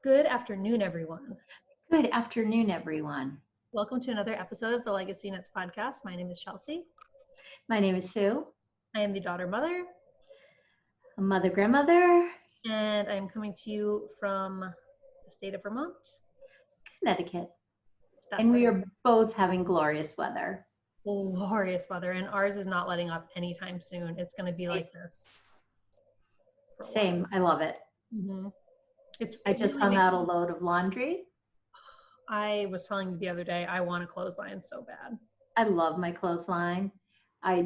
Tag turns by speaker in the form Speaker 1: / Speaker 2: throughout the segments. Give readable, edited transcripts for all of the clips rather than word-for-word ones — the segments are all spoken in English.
Speaker 1: Good afternoon, everyone.
Speaker 2: Good afternoon, everyone.
Speaker 1: Welcome to another episode of the LegacyKnitz Podcast. My name is Chelsea.
Speaker 2: My name is Sue.
Speaker 1: I am the daughter mother.
Speaker 2: A mother grandmother.
Speaker 1: And I am coming to you from the state of Vermont.
Speaker 2: Connecticut.
Speaker 1: That's
Speaker 2: and we
Speaker 1: right.
Speaker 2: are both having glorious weather.
Speaker 1: Glorious weather. And ours is not letting up anytime soon. It's going to be like this.
Speaker 2: Same. I love it.
Speaker 1: Mm-hmm.
Speaker 2: I just hung out a load of laundry.
Speaker 1: I was telling you the other day, I want a clothesline so bad.
Speaker 2: I love my clothesline.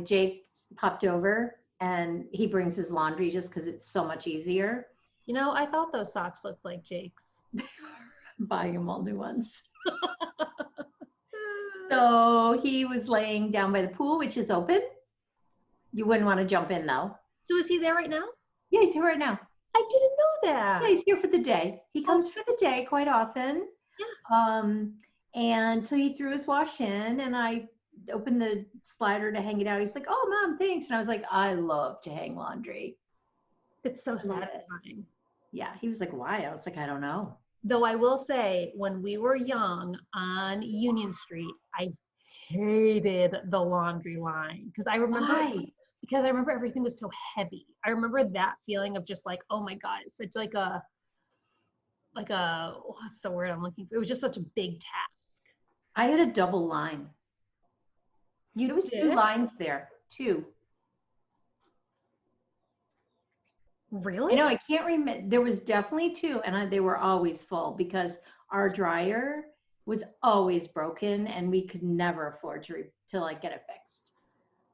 Speaker 2: Jake popped over and he brings his laundry just because it's so much easier.
Speaker 1: You know, I thought those socks looked like Jake's.
Speaker 2: I'm buying him all new ones. So he was laying down by the pool, which is open. You wouldn't want to jump in though.
Speaker 1: So is he there right now?
Speaker 2: Yeah, he's here right now.
Speaker 1: I didn't know that.
Speaker 2: Yeah, he's here for the day. He comes for the day quite often.
Speaker 1: Yeah.
Speaker 2: And so he threw his wash in and I opened the slider to hang it out. He's like, "Oh, Mom, thanks." And I was like, "I love to hang laundry."
Speaker 1: It's so satisfying.
Speaker 2: Yeah. He was like, "Why?" I was like, "I don't know."
Speaker 1: Though I will say, when we were young on Union Street, I hated the laundry line because I remember everything was so heavy. I remember that feeling of just like, oh my God, it's such like a what's the word I'm looking for? It was just such a big task.
Speaker 2: I had a double line. There was 2 lines there, 2.
Speaker 1: Really?
Speaker 2: I know, I can't remember. There was definitely 2, and they were always full because our dryer was always broken and we could never afford to like get it fixed.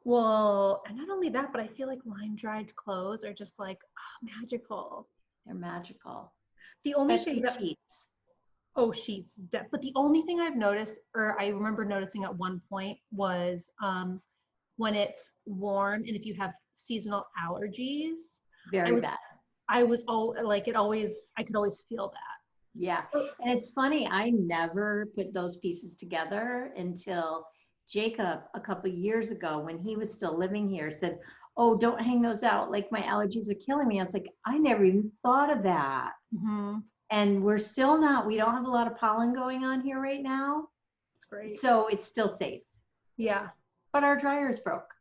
Speaker 1: Well, and not only that, but I feel like line dried clothes are just like magical.
Speaker 2: They're magical.
Speaker 1: The only
Speaker 2: Especially
Speaker 1: thing
Speaker 2: sheets.
Speaker 1: Oh, sheets. But the only thing I've noticed, or I remember noticing at one point, was when it's warm and if you have seasonal allergies.
Speaker 2: Very bad.
Speaker 1: I could always feel that.
Speaker 2: Yeah. And it's funny, I never put those pieces together until Jacob a couple of years ago when he was still living here said, "Oh, don't hang those out. Like my allergies are killing me." I was like, I never even thought of that.
Speaker 1: Mm-hmm.
Speaker 2: And we don't have a lot of pollen going on here right now.
Speaker 1: That's great.
Speaker 2: So it's still safe.
Speaker 1: Yeah.
Speaker 2: But our dryer's broke.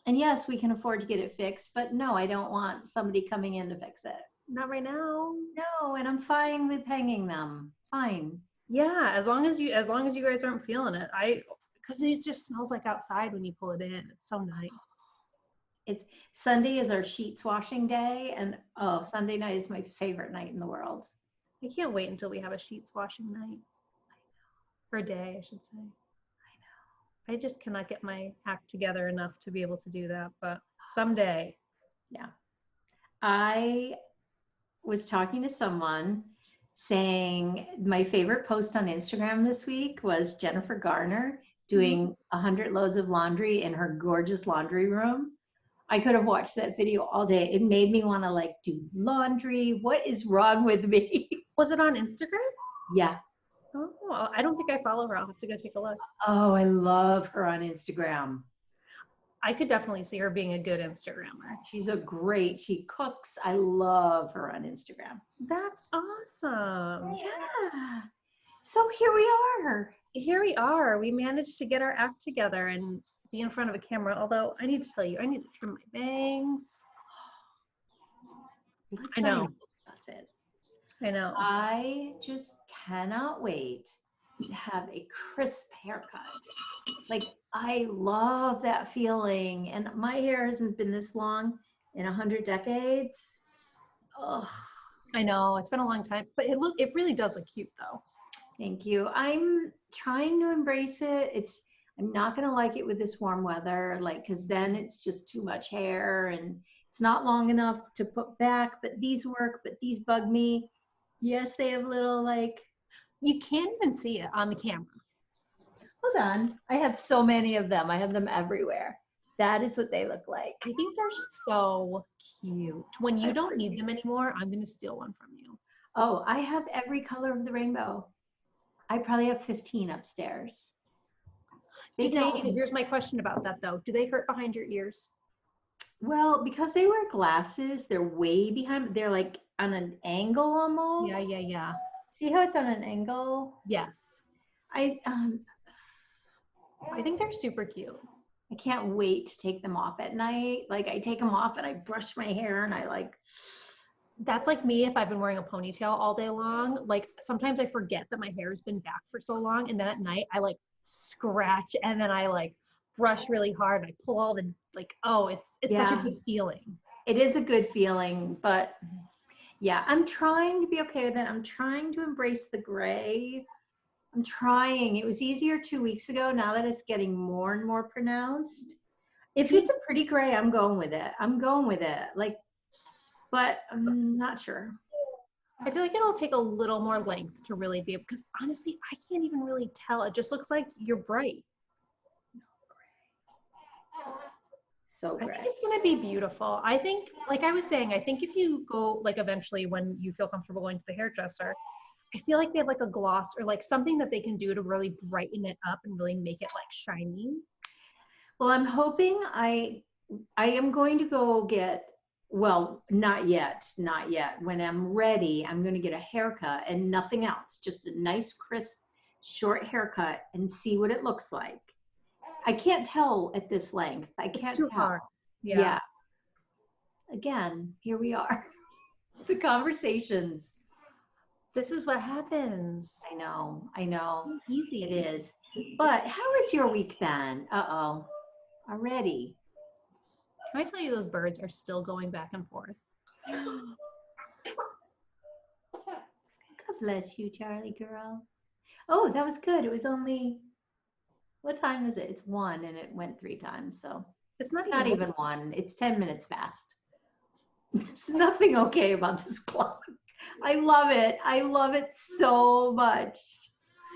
Speaker 2: And yes, we can afford to get it fixed, but no, I don't want somebody coming in to fix it.
Speaker 1: Not right now.
Speaker 2: No, and I'm fine with hanging them. Fine.
Speaker 1: Yeah, as long as you guys aren't feeling it. Because it just smells like outside when you pull it in. It's so nice.
Speaker 2: Sunday is our sheets washing day, and Sunday night is my favorite night in the world.
Speaker 1: I can't wait until we have a sheets washing night. I know. Or day, I should say. I just cannot get my act together enough to be able to do that, but someday.
Speaker 2: Yeah. I was talking to someone saying my favorite post on Instagram this week was Jennifer Garner doing 100 loads of laundry in her gorgeous laundry room. I could have watched that video all day. It made me want to do laundry. What is wrong with me?
Speaker 1: Was it on Instagram?
Speaker 2: Yeah.
Speaker 1: Oh, I don't think I follow her. I'll have to go take a look.
Speaker 2: Oh, I love her on Instagram.
Speaker 1: I could definitely see her being a good Instagrammer.
Speaker 2: She cooks. I love her on Instagram.
Speaker 1: That's awesome.
Speaker 2: Yeah. So here we are. We managed to get our act together and be in front of a camera. Although I need to tell you, I need to trim my bangs. I know. I know. I just cannot wait to have a crisp haircut. I love that feeling. And my hair hasn't been this long in 100 decades. Oh,
Speaker 1: I know. It's been a long time, but it really does look cute though.
Speaker 2: Thank you. I'm trying to embrace it. I'm not going to like it with this warm weather, because then it's just too much hair and it's not long enough to put back, but these work, but these bug me. Yes, they have little
Speaker 1: you can't even see it on the camera.
Speaker 2: Hold on. I have so many of them. I have them everywhere. That is what they look like.
Speaker 1: I think they're so cute. When you don't need them anymore, I'm going to steal one from you.
Speaker 2: Oh, I have every color of the rainbow. I probably have 15 upstairs.
Speaker 1: Here's my question about that though. Do they hurt behind your ears?
Speaker 2: Well, because they wear glasses, they're way behind. They're on an angle almost.
Speaker 1: Yeah.
Speaker 2: See how it's on an angle?
Speaker 1: Yes.
Speaker 2: I
Speaker 1: think they're super cute.
Speaker 2: I can't wait to take them off at night. Like I take them off and I brush my hair and I like.
Speaker 1: That's like me if I've been wearing a ponytail all day long. Like sometimes I forget that my hair has been back for so long, and then at night I like scratch and then I like brush really hard and I pull all the like, oh, it's such a good feeling.
Speaker 2: It is a good feeling, but yeah, I'm trying to be okay with it. I'm trying to embrace the gray. I'm trying. It was easier 2 weeks ago. Now that it's getting more and more pronounced. If it's a pretty gray, I'm going with it. Like, but I'm not sure.
Speaker 1: I feel like it'll take a little more length to really be, because honestly, I can't even really tell. It just looks like you're bright.
Speaker 2: So
Speaker 1: I
Speaker 2: gray.
Speaker 1: think it's going to be beautiful. I think, like I was saying, I think if you go, like eventually when you feel comfortable going to the hairdresser, I feel like they have like a gloss or like something that they can do to really brighten it up and really make it like shiny.
Speaker 2: Well, I'm hoping I am going to go get, well, not yet. When I'm ready, I'm going to get a haircut and nothing else, just a nice, crisp, short haircut and see what it looks like. I can't tell at this length. I can't tell.
Speaker 1: Hard. Yeah.
Speaker 2: Again, here we are. The conversations.
Speaker 1: This is what happens.
Speaker 2: I know.
Speaker 1: Easy.
Speaker 2: It is. But how has your week been? Uh-oh. Already.
Speaker 1: Can I tell you those birds are still going back and forth?
Speaker 2: God bless you, Charlie girl. Oh, that was good. It was only, what time is it? It's 1 and it went 3 times. So it's not even 1. It's 10 minutes fast. There's nothing okay about this clock. I love it. I love it so much.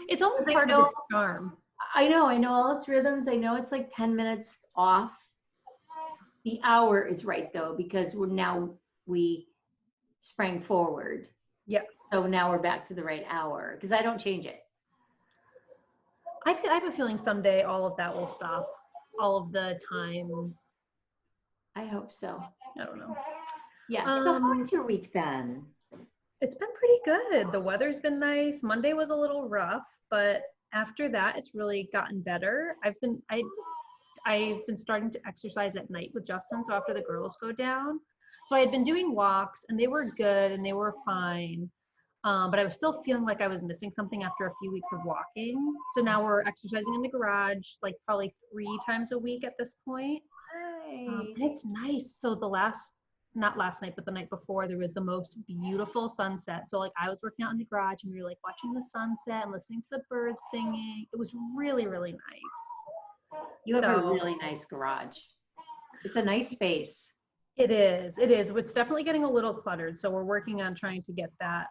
Speaker 1: It's almost part of its charm.
Speaker 2: I know all its rhythms. I know it's like 10 minutes off. The hour is right though, because we sprang forward.
Speaker 1: Yes.
Speaker 2: So now we're back to the right hour because I don't change it.
Speaker 1: I have a feeling someday all of that will stop. All of the time.
Speaker 2: I hope so.
Speaker 1: I don't know.
Speaker 2: Yeah. So how's your week been?
Speaker 1: It's been pretty good. The weather's been nice. Monday was a little rough, but after that, it's really gotten better. I've been starting to exercise at night with Justin. So after the girls go down, so I had been doing walks and they were good and they were fine. But I was still feeling like I was missing something after a few weeks of walking. So now we're exercising in the garage, like probably 3 times a week at this point.
Speaker 2: Nice.
Speaker 1: And it's nice. So not last night, but the night before, there was the most beautiful sunset. So like I was working out in the garage and we were like watching the sunset and listening to the birds singing. It was really, really nice.
Speaker 2: You have a really nice garage. It's a nice space.
Speaker 1: It is. It's definitely getting a little cluttered. So we're working on trying to get that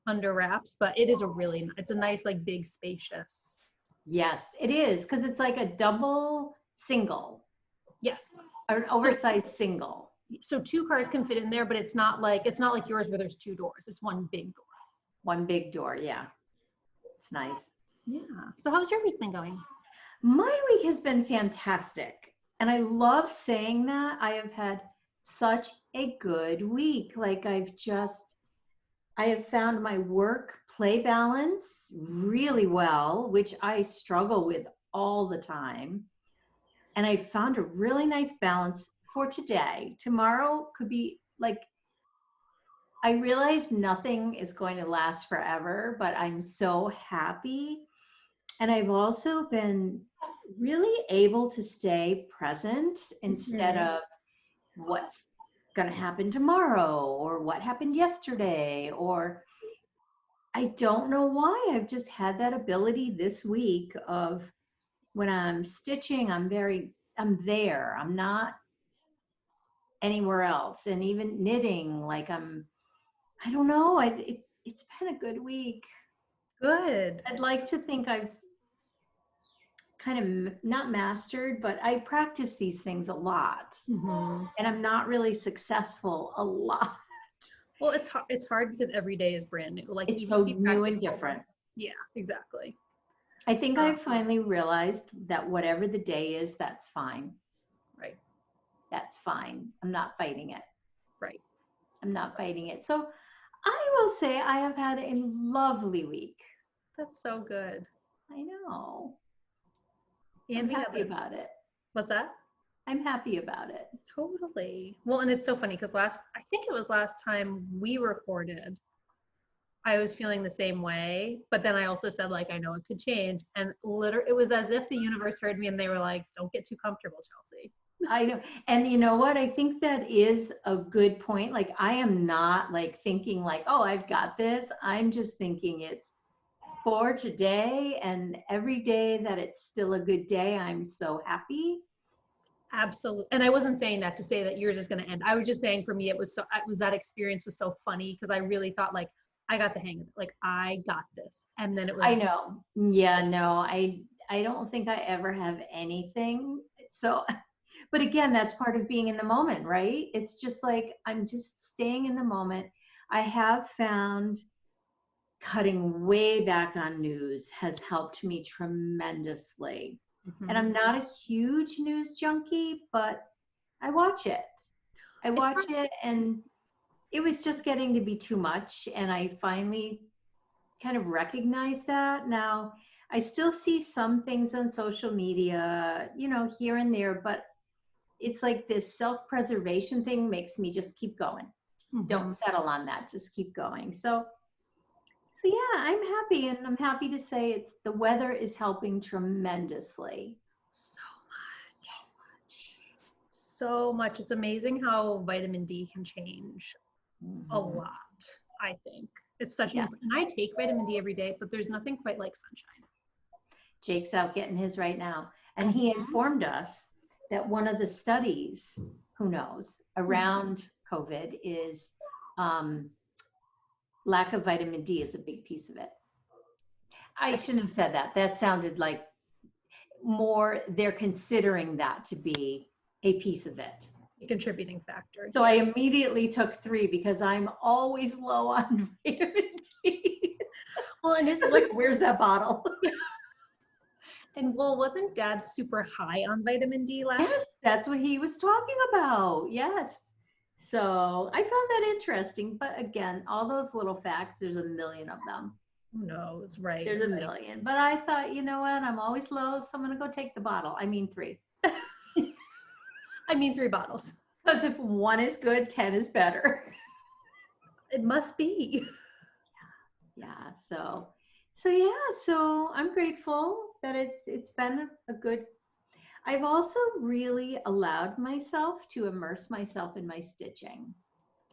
Speaker 1: under wraps, but it's a nice, like big, spacious.
Speaker 2: Yes, it is. Because it's like a double single.
Speaker 1: Yes.
Speaker 2: Or an oversized single.
Speaker 1: So 2 cars can fit in there, but it's not like yours where there's 2 doors. It's 1 big door.
Speaker 2: 1 big door. Yeah. It's nice.
Speaker 1: Yeah. So how's your week been going?
Speaker 2: My week has been fantastic. And I love saying that. I have had such a good week. Like I have found my work-play balance really well, which I struggle with all the time. And I found a really nice balance for today. Tomorrow could be like, I realize nothing is going to last forever, but I'm so happy. And I've also been really able to stay present instead of what's going to happen tomorrow or what happened yesterday, or I don't know why. I've just had that ability this week of when I'm stitching, I'm there. I'm not anywhere else. And even knitting, like I don't know. It's been a good week.
Speaker 1: Good.
Speaker 2: I'd like to think I've kind of not mastered, but I practice these things a lot.
Speaker 1: Mm-hmm.
Speaker 2: And I'm not really successful a lot.
Speaker 1: Well, it's hard because every day is brand new. Like
Speaker 2: it's so new and different.
Speaker 1: Yeah, exactly.
Speaker 2: I think I finally realized that whatever the day is, that's fine.
Speaker 1: Right.
Speaker 2: That's fine. I'm not fighting it.
Speaker 1: Right.
Speaker 2: I'm not fighting it. So I will say I have had a lovely week.
Speaker 1: That's so good.
Speaker 2: I know.
Speaker 1: And
Speaker 2: I'm happy about it.
Speaker 1: What's that?
Speaker 2: I'm happy about it.
Speaker 1: Totally. Well, and it's so funny because I think it was last time we recorded, I was feeling the same way, but then I also said, like, I know it could change. And literally, it was as if the universe heard me and they were like, don't get too comfortable, Chelsea.
Speaker 2: I know. And you know what? I think that is a good point. Like, I am not like thinking like, oh, I've got this. I'm just thinking it's for today, and every day that it's still a good day, I'm so happy.
Speaker 1: Absolutely. And I wasn't saying that to say that yours is going to end. I was just saying for me, that experience was so funny because I really thought like, I got the hang of it. Like, I got this. And then it was.
Speaker 2: I know. Yeah, no, I don't think I ever have anything. So, but again, that's part of being in the moment, right? It's just like, I'm just staying in the moment. I have found cutting way back on news has helped me tremendously. Mm-hmm. And I'm not a huge news junkie, but I watch it. And it was just getting to be too much. And I finally kind of recognized that. Now, I still see some things on social media, you know, here and there, but it's like this self-preservation thing makes me just keep going. Just don't settle on that. Just keep going. So yeah, I'm happy, and I'm happy to say the weather is helping tremendously.
Speaker 1: So much. It's amazing how vitamin D can change a lot, I think. It's such and I take vitamin D every day, but there's nothing quite like sunshine.
Speaker 2: Jake's out getting his right now. And he informed us that one of the studies, who knows, around COVID is lack of vitamin D is a big piece of it. I shouldn't have said that. That sounded like more they're considering that to be a piece of it.
Speaker 1: A contributing factor.
Speaker 2: So I immediately took 3 because I'm always low on vitamin D. Well, and it's like, where's that bottle?
Speaker 1: And well, wasn't Dad super high on vitamin D last?
Speaker 2: Yes, that's what he was talking about. Yes. So I found that interesting. But again, all those little facts, there's a million of them.
Speaker 1: Who knows, right?
Speaker 2: There's a million. But I thought, you know what? I'm always low, so I'm going to go take the bottle. I mean 3.
Speaker 1: I mean 3 bottles.
Speaker 2: Because if 1 is good, 10 is better.
Speaker 1: It must be.
Speaker 2: Yeah. So I'm grateful that it's been a good. I've also really allowed myself to immerse myself in my stitching.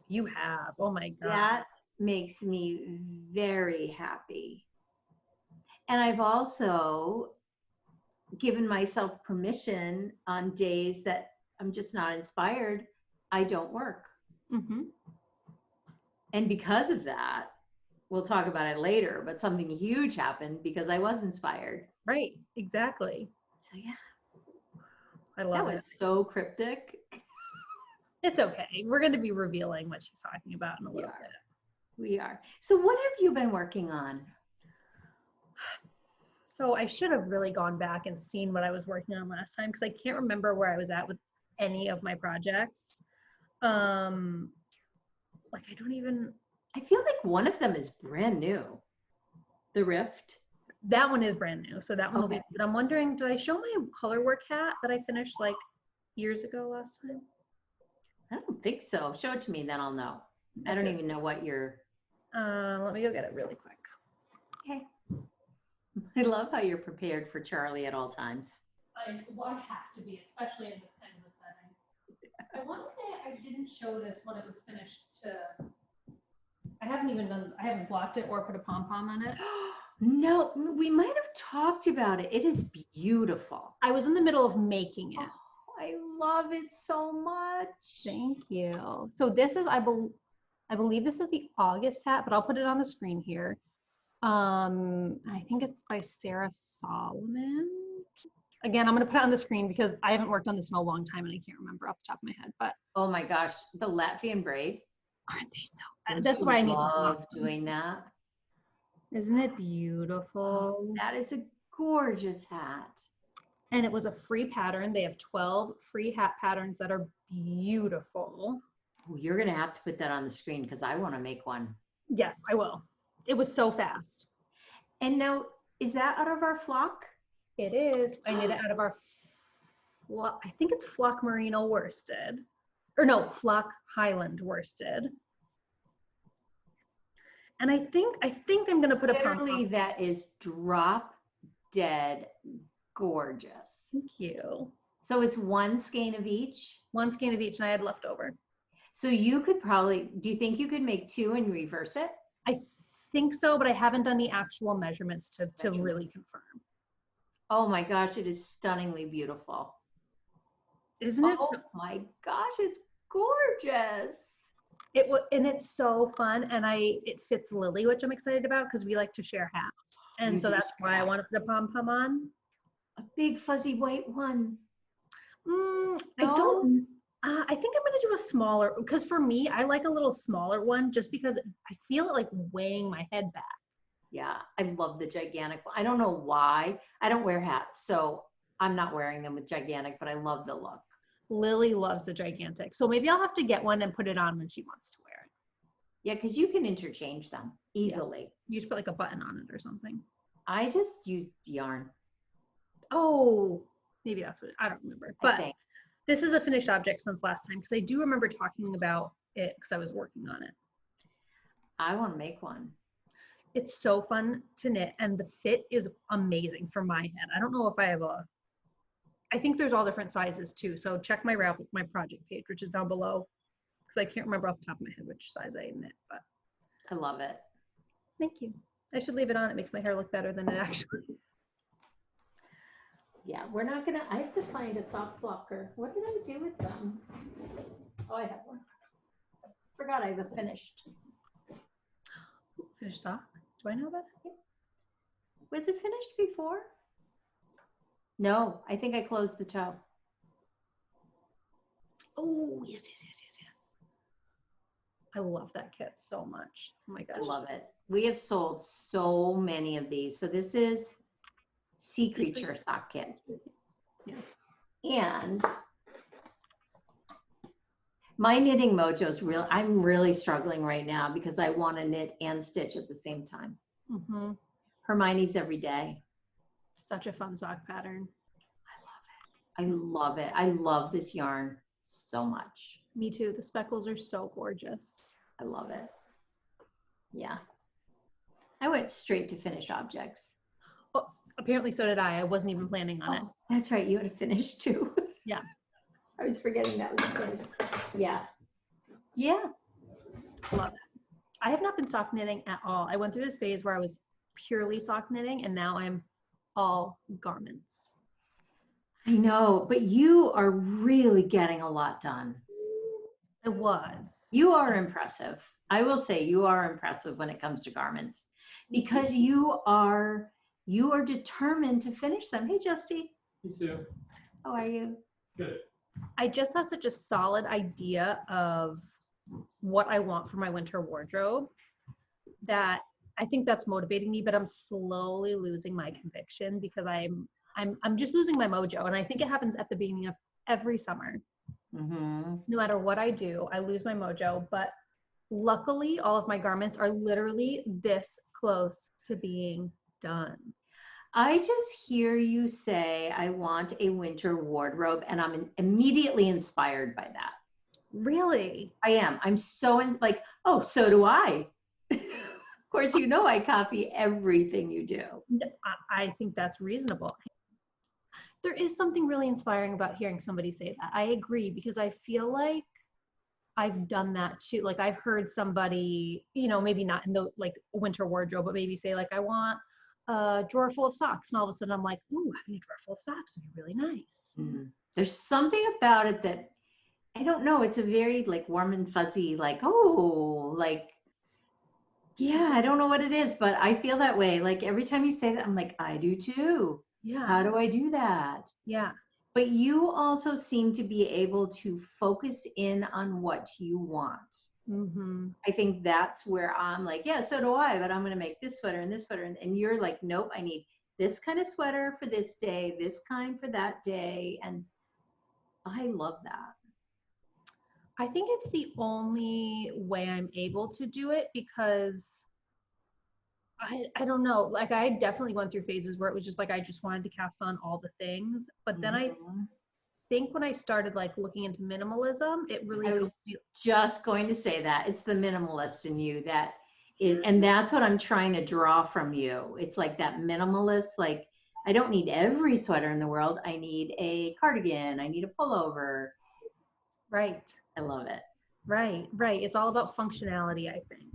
Speaker 1: You have. Oh my God.
Speaker 2: That makes me very happy. And I've also given myself permission on days that I'm just not inspired, I don't work. And because of that, we'll talk about it later, but something huge happened because I was inspired.
Speaker 1: Right, exactly.
Speaker 2: So yeah.
Speaker 1: I love it.
Speaker 2: That was so cryptic.
Speaker 1: It's okay. We're going to be revealing what she's talking about in a little bit.
Speaker 2: We are. So what have you been working on?
Speaker 1: So I should have really gone back and seen what I was working on last time because I can't remember where I was at with any of my projects. Like
Speaker 2: I feel like one of them is brand new. The Rift.
Speaker 1: That one is brand new. So that one will be, but I'm wondering, did I show my color work hat that I finished like years ago last time?
Speaker 2: I don't think so. Show it to me, then I'll know. I don't even know what you're.
Speaker 1: Let me go get it really quick.
Speaker 2: Okay. I love how you're prepared for Charlie at all times.
Speaker 1: I have to be, especially in this kind of a setting. I want to say I didn't show this when it was finished I haven't blocked it or put a pom-pom on it.
Speaker 2: No, we might have talked about it. It is beautiful.
Speaker 1: I was in the middle of making it.
Speaker 2: Oh, I love it so much.
Speaker 1: Thank you. So this is, I believe this is the August hat, but I'll put it on the screen here. I think it's by Sarah Solomon. Again, I'm going to put it on the screen because I haven't worked on this in a long time and I can't remember off the top of my head. But
Speaker 2: oh my gosh, the Latvian braid.
Speaker 1: Aren't they so? That's why I need to
Speaker 2: love doing that.
Speaker 1: Isn't it beautiful?
Speaker 2: Oh, that is a gorgeous hat.
Speaker 1: And it was a free pattern. They have 12 free hat patterns that are beautiful.
Speaker 2: Oh, you're going to have to put that on the screen because I want to make one.
Speaker 1: Yes, I will. It was so fast.
Speaker 2: And now, is that out of our flock?
Speaker 1: It is. I knit it out of our, I think it's flock merino worsted. Or no, flock Highland worsted. And I think I'm going to put a
Speaker 2: Literally, that is drop dead gorgeous.
Speaker 1: Thank you.
Speaker 2: So it's one skein of each?
Speaker 1: One skein of each, and I had leftover.
Speaker 2: So you could probably, do you think you could make 2 and reverse it?
Speaker 1: I think so, but I haven't done the actual measurements to really confirm.
Speaker 2: Oh my gosh, it is stunningly beautiful.
Speaker 1: Isn't it?
Speaker 2: Oh my gosh, it's gorgeous.
Speaker 1: And it's so fun, and it fits Lily, which I'm excited about because we like to share hats, and so that's why I want to put a pom-pom on.
Speaker 2: A big fuzzy white one.
Speaker 1: I don't. I think I'm going to do a smaller, because for me, I like a little smaller one just because I feel it like weighing my head back.
Speaker 2: Yeah, I love the gigantic one. I don't know why. I don't wear hats, so I'm not wearing them with gigantic, but I love the look.
Speaker 1: Lily loves the gigantic. So maybe I'll have to get one and put it on when she wants to wear it.
Speaker 2: Yeah, because you can interchange them easily.
Speaker 1: Yeah. You just put like a button on it or something.
Speaker 2: I just use yarn.
Speaker 1: Oh, maybe that's what, I don't remember. But this is a finished object since last time because I do remember talking about it because I was working on it.
Speaker 2: I want to make one.
Speaker 1: It's so fun to knit and the fit is amazing for my head. I don't know if I have I think there's all different sizes too. So check my project page, which is down below because I can't remember off the top of my head which size I knit, but.
Speaker 2: I love it.
Speaker 1: Thank you. I should leave it on. It makes my hair look better than it actually.
Speaker 2: Yeah, we're not gonna, I have to find a soft blocker. What did I do with them? Oh, I have one. Forgot I have a finished
Speaker 1: sock. Do I know about it?
Speaker 2: Was it finished before? No, I think I closed the toe.
Speaker 1: Oh, yes. I love that kit so much. Oh my gosh.
Speaker 2: I love it. We have sold so many of these. So this is Sea Creature sock kit. Yeah. And my knitting mojo is real. I'm really struggling right now because I want to knit and stitch at the same time.
Speaker 1: Mm-hmm.
Speaker 2: Hermione's every day.
Speaker 1: Such a fun sock pattern.
Speaker 2: I love it. I love this yarn so much.
Speaker 1: Me too. The speckles are so gorgeous.
Speaker 2: I love it. Yeah. I went straight to finished objects.
Speaker 1: Well, apparently so did I. I wasn't even planning on it.
Speaker 2: That's right. You had a finish too.
Speaker 1: Yeah.
Speaker 2: I was forgetting that was a finish. Yeah. Yeah.
Speaker 1: Love it. I have not been sock knitting at all. I went through this phase where I was purely sock knitting and now I'm all garments.
Speaker 2: I know, but you are really getting a lot done.
Speaker 1: I was.
Speaker 2: You are impressive. I will say you are impressive when it comes to garments because you are determined to finish them. Hey, Jessie.
Speaker 3: Hey, Sue.
Speaker 2: How are you?
Speaker 3: Good.
Speaker 1: I just have such a solid idea of what I want for my winter wardrobe that I think that's motivating me, but I'm slowly losing my conviction because I'm just losing my mojo. And I think it happens at the beginning of every summer.
Speaker 2: Mm-hmm.
Speaker 1: No matter what I do, I lose my mojo. But luckily, all of my garments are literally this close to being done.
Speaker 2: I just hear you say, I want a winter wardrobe, and I'm immediately inspired by that.
Speaker 1: Really?
Speaker 2: I am. I'm so like, oh, so do I. Of course, you know I copy everything you do.
Speaker 1: I think that's reasonable. There is something really inspiring about hearing somebody say that. I agree because I feel like I've done that too. Like I've heard somebody, maybe not in the like winter wardrobe, but maybe say like, I want a drawer full of socks. And all of a sudden I'm like, ooh, having a drawer full of socks would be really nice.
Speaker 2: Mm-hmm. There's something about it that, I don't know, it's a very like warm and fuzzy, like, oh, like, yeah, I don't know what it is, but I feel that way. Like every time you say that, I'm like, I do too.
Speaker 1: Yeah.
Speaker 2: How do I do that?
Speaker 1: Yeah.
Speaker 2: But you also seem to be able to focus in on what you want.
Speaker 1: Mm-hmm.
Speaker 2: I think that's where I'm like, yeah, so do I, but I'm going to make this sweater and this sweater. And you're like, nope, I need this kind of sweater for this day, this kind for that day. And I love that.
Speaker 1: I think it's the only way I'm able to do it because I don't know. Like I definitely went through phases where it was just like I just wanted to cast on all the things. But then I think when I started like looking into minimalism, it really
Speaker 2: was just going to say that it's the minimalist in you that is, and that's what I'm trying to draw from you. It's like that minimalist, like I don't need every sweater in the world. I need a cardigan. I need a pullover.
Speaker 1: Right.
Speaker 2: I love it.
Speaker 1: Right. It's all about functionality, I think.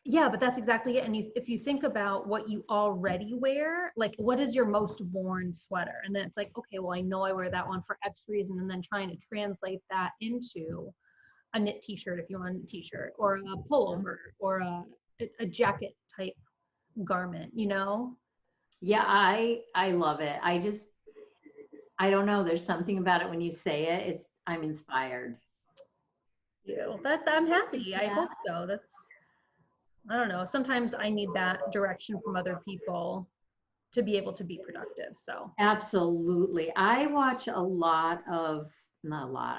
Speaker 1: Yeah, but that's exactly it. And if you think about what you already wear, like what is your most worn sweater? And then it's like, okay, well, I know I wear that one for X reason. And then trying to translate that into a knit t-shirt, if you want a knit t-shirt, or a pullover, or a jacket type garment, you know?
Speaker 2: Yeah, I love it. I don't know. There's something about it when you say it. I'm inspired.
Speaker 1: I'm happy. Yeah. I hope so. I don't know. Sometimes I need that direction from other people to be able to be productive. So
Speaker 2: absolutely. I watch not a lot,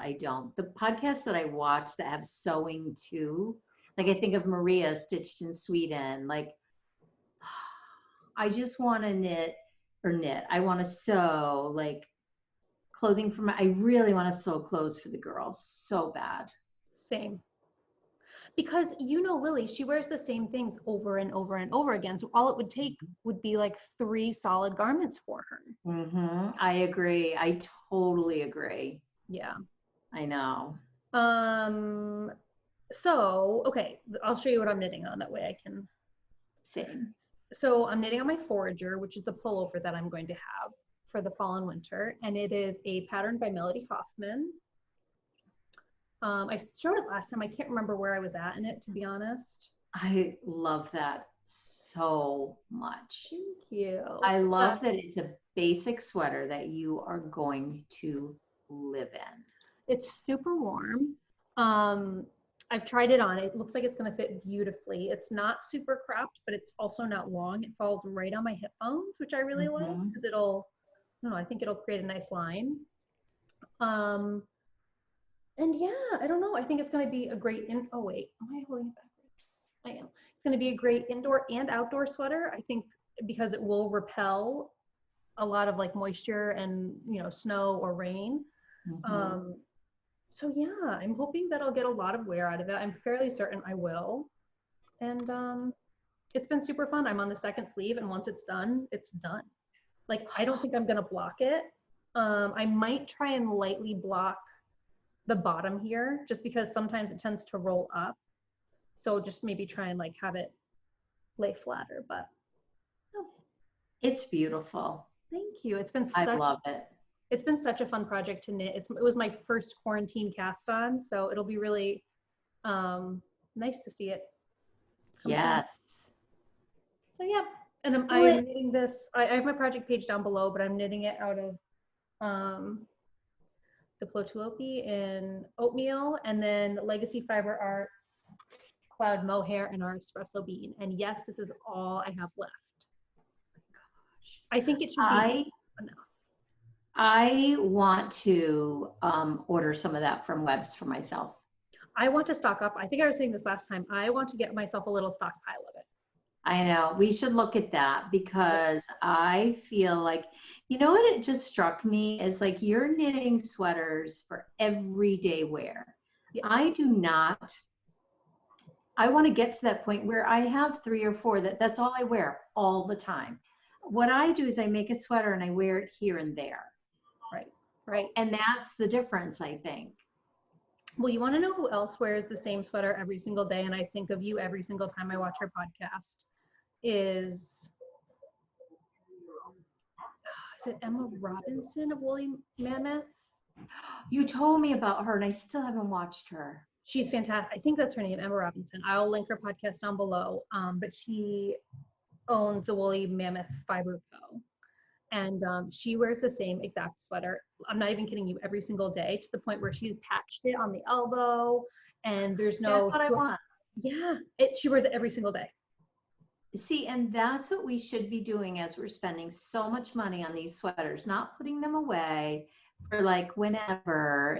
Speaker 2: I don't. The podcasts that I watch that have sewing too, like I think of Maria Stitched in Sweden, like I just want to knit. I want to sew like clothing I really want to sew clothes for the girls so bad.
Speaker 1: Same. Because Lily, she wears the same things over and over and over again. So all it would take would be like 3 solid garments for her.
Speaker 2: I agree. I totally agree.
Speaker 1: Yeah.
Speaker 2: I know.
Speaker 1: So, okay, I'll show you what I'm knitting on. That way I can.
Speaker 2: Same.
Speaker 1: So I'm knitting on my Forager, which is the pullover that I'm going to have for the fall and winter. And it is a pattern by Melody Hoffman. I showed it last time. I can't remember where I was at in it, to be honest.
Speaker 2: I love that so much.
Speaker 1: Thank you.
Speaker 2: I love that it's a basic sweater that you are going to live in.
Speaker 1: It's super warm. I've tried it on. It looks like it's going to fit beautifully. It's not super cropped, but it's also not long. It falls right on my hip bones, which I really like because I think it'll create a nice line. And yeah, I don't know. I think it's going to be a great oh wait, am I holding it backwards? I am. It's going to be a great indoor and outdoor sweater. I think because it will repel a lot of like moisture and, snow or rain. So yeah, I'm hoping that I'll get a lot of wear out of it. I'm fairly certain I will. And it's been super fun. I'm on the second sleeve, and once it's done, it's done. Like, I don't think I'm going to block it. I might try and lightly block the bottom here, just because sometimes it tends to roll up. So just maybe try and like have it lay flatter, but.
Speaker 2: It's beautiful.
Speaker 1: Thank you.
Speaker 2: I love it.
Speaker 1: It's been such a fun project to knit. It was my first quarantine cast on, so it'll be really nice to see it.
Speaker 2: Yes.
Speaker 1: So yeah, and I'm knitting this. I have my project page down below, but I'm knitting it out of the Plotulopi in oatmeal, and then Legacy Fiber Arts, Cloud Mohair, and our espresso bean. And yes, this is all I have left. I think it should be enough.
Speaker 2: I want to order some of that from Webs for myself.
Speaker 1: I want to stock up. I think I was saying this last time. I want to get myself a little stockpile of it.
Speaker 2: I know. We should look at that because I feel like, what it just struck me is like you're knitting sweaters for everyday wear. Yeah. I want to get to that point where I have 3 or 4 that's all I wear all the time. What I do is I make a sweater and I wear it here and there. Right. And that's the difference, I think.
Speaker 1: Well, you want to know who else wears the same sweater every single day, and I think of you every single time I watch her podcast, is it Emma Robinson of Woolly Mammoth?
Speaker 2: You told me about her, and I still haven't watched her.
Speaker 1: She's fantastic. I think that's her name, Emma Robinson. I'll link her podcast down below, but she owns the Woolly Mammoth Fiber Co. And she wears the same exact sweater. I'm not even kidding you, every single day, to the point where she's patched it on the elbow, and there's no.
Speaker 2: That's what I want.
Speaker 1: Yeah, she wears it every single day.
Speaker 2: See, and that's what we should be doing as we're spending so much money on these sweaters, not putting them away for like whenever.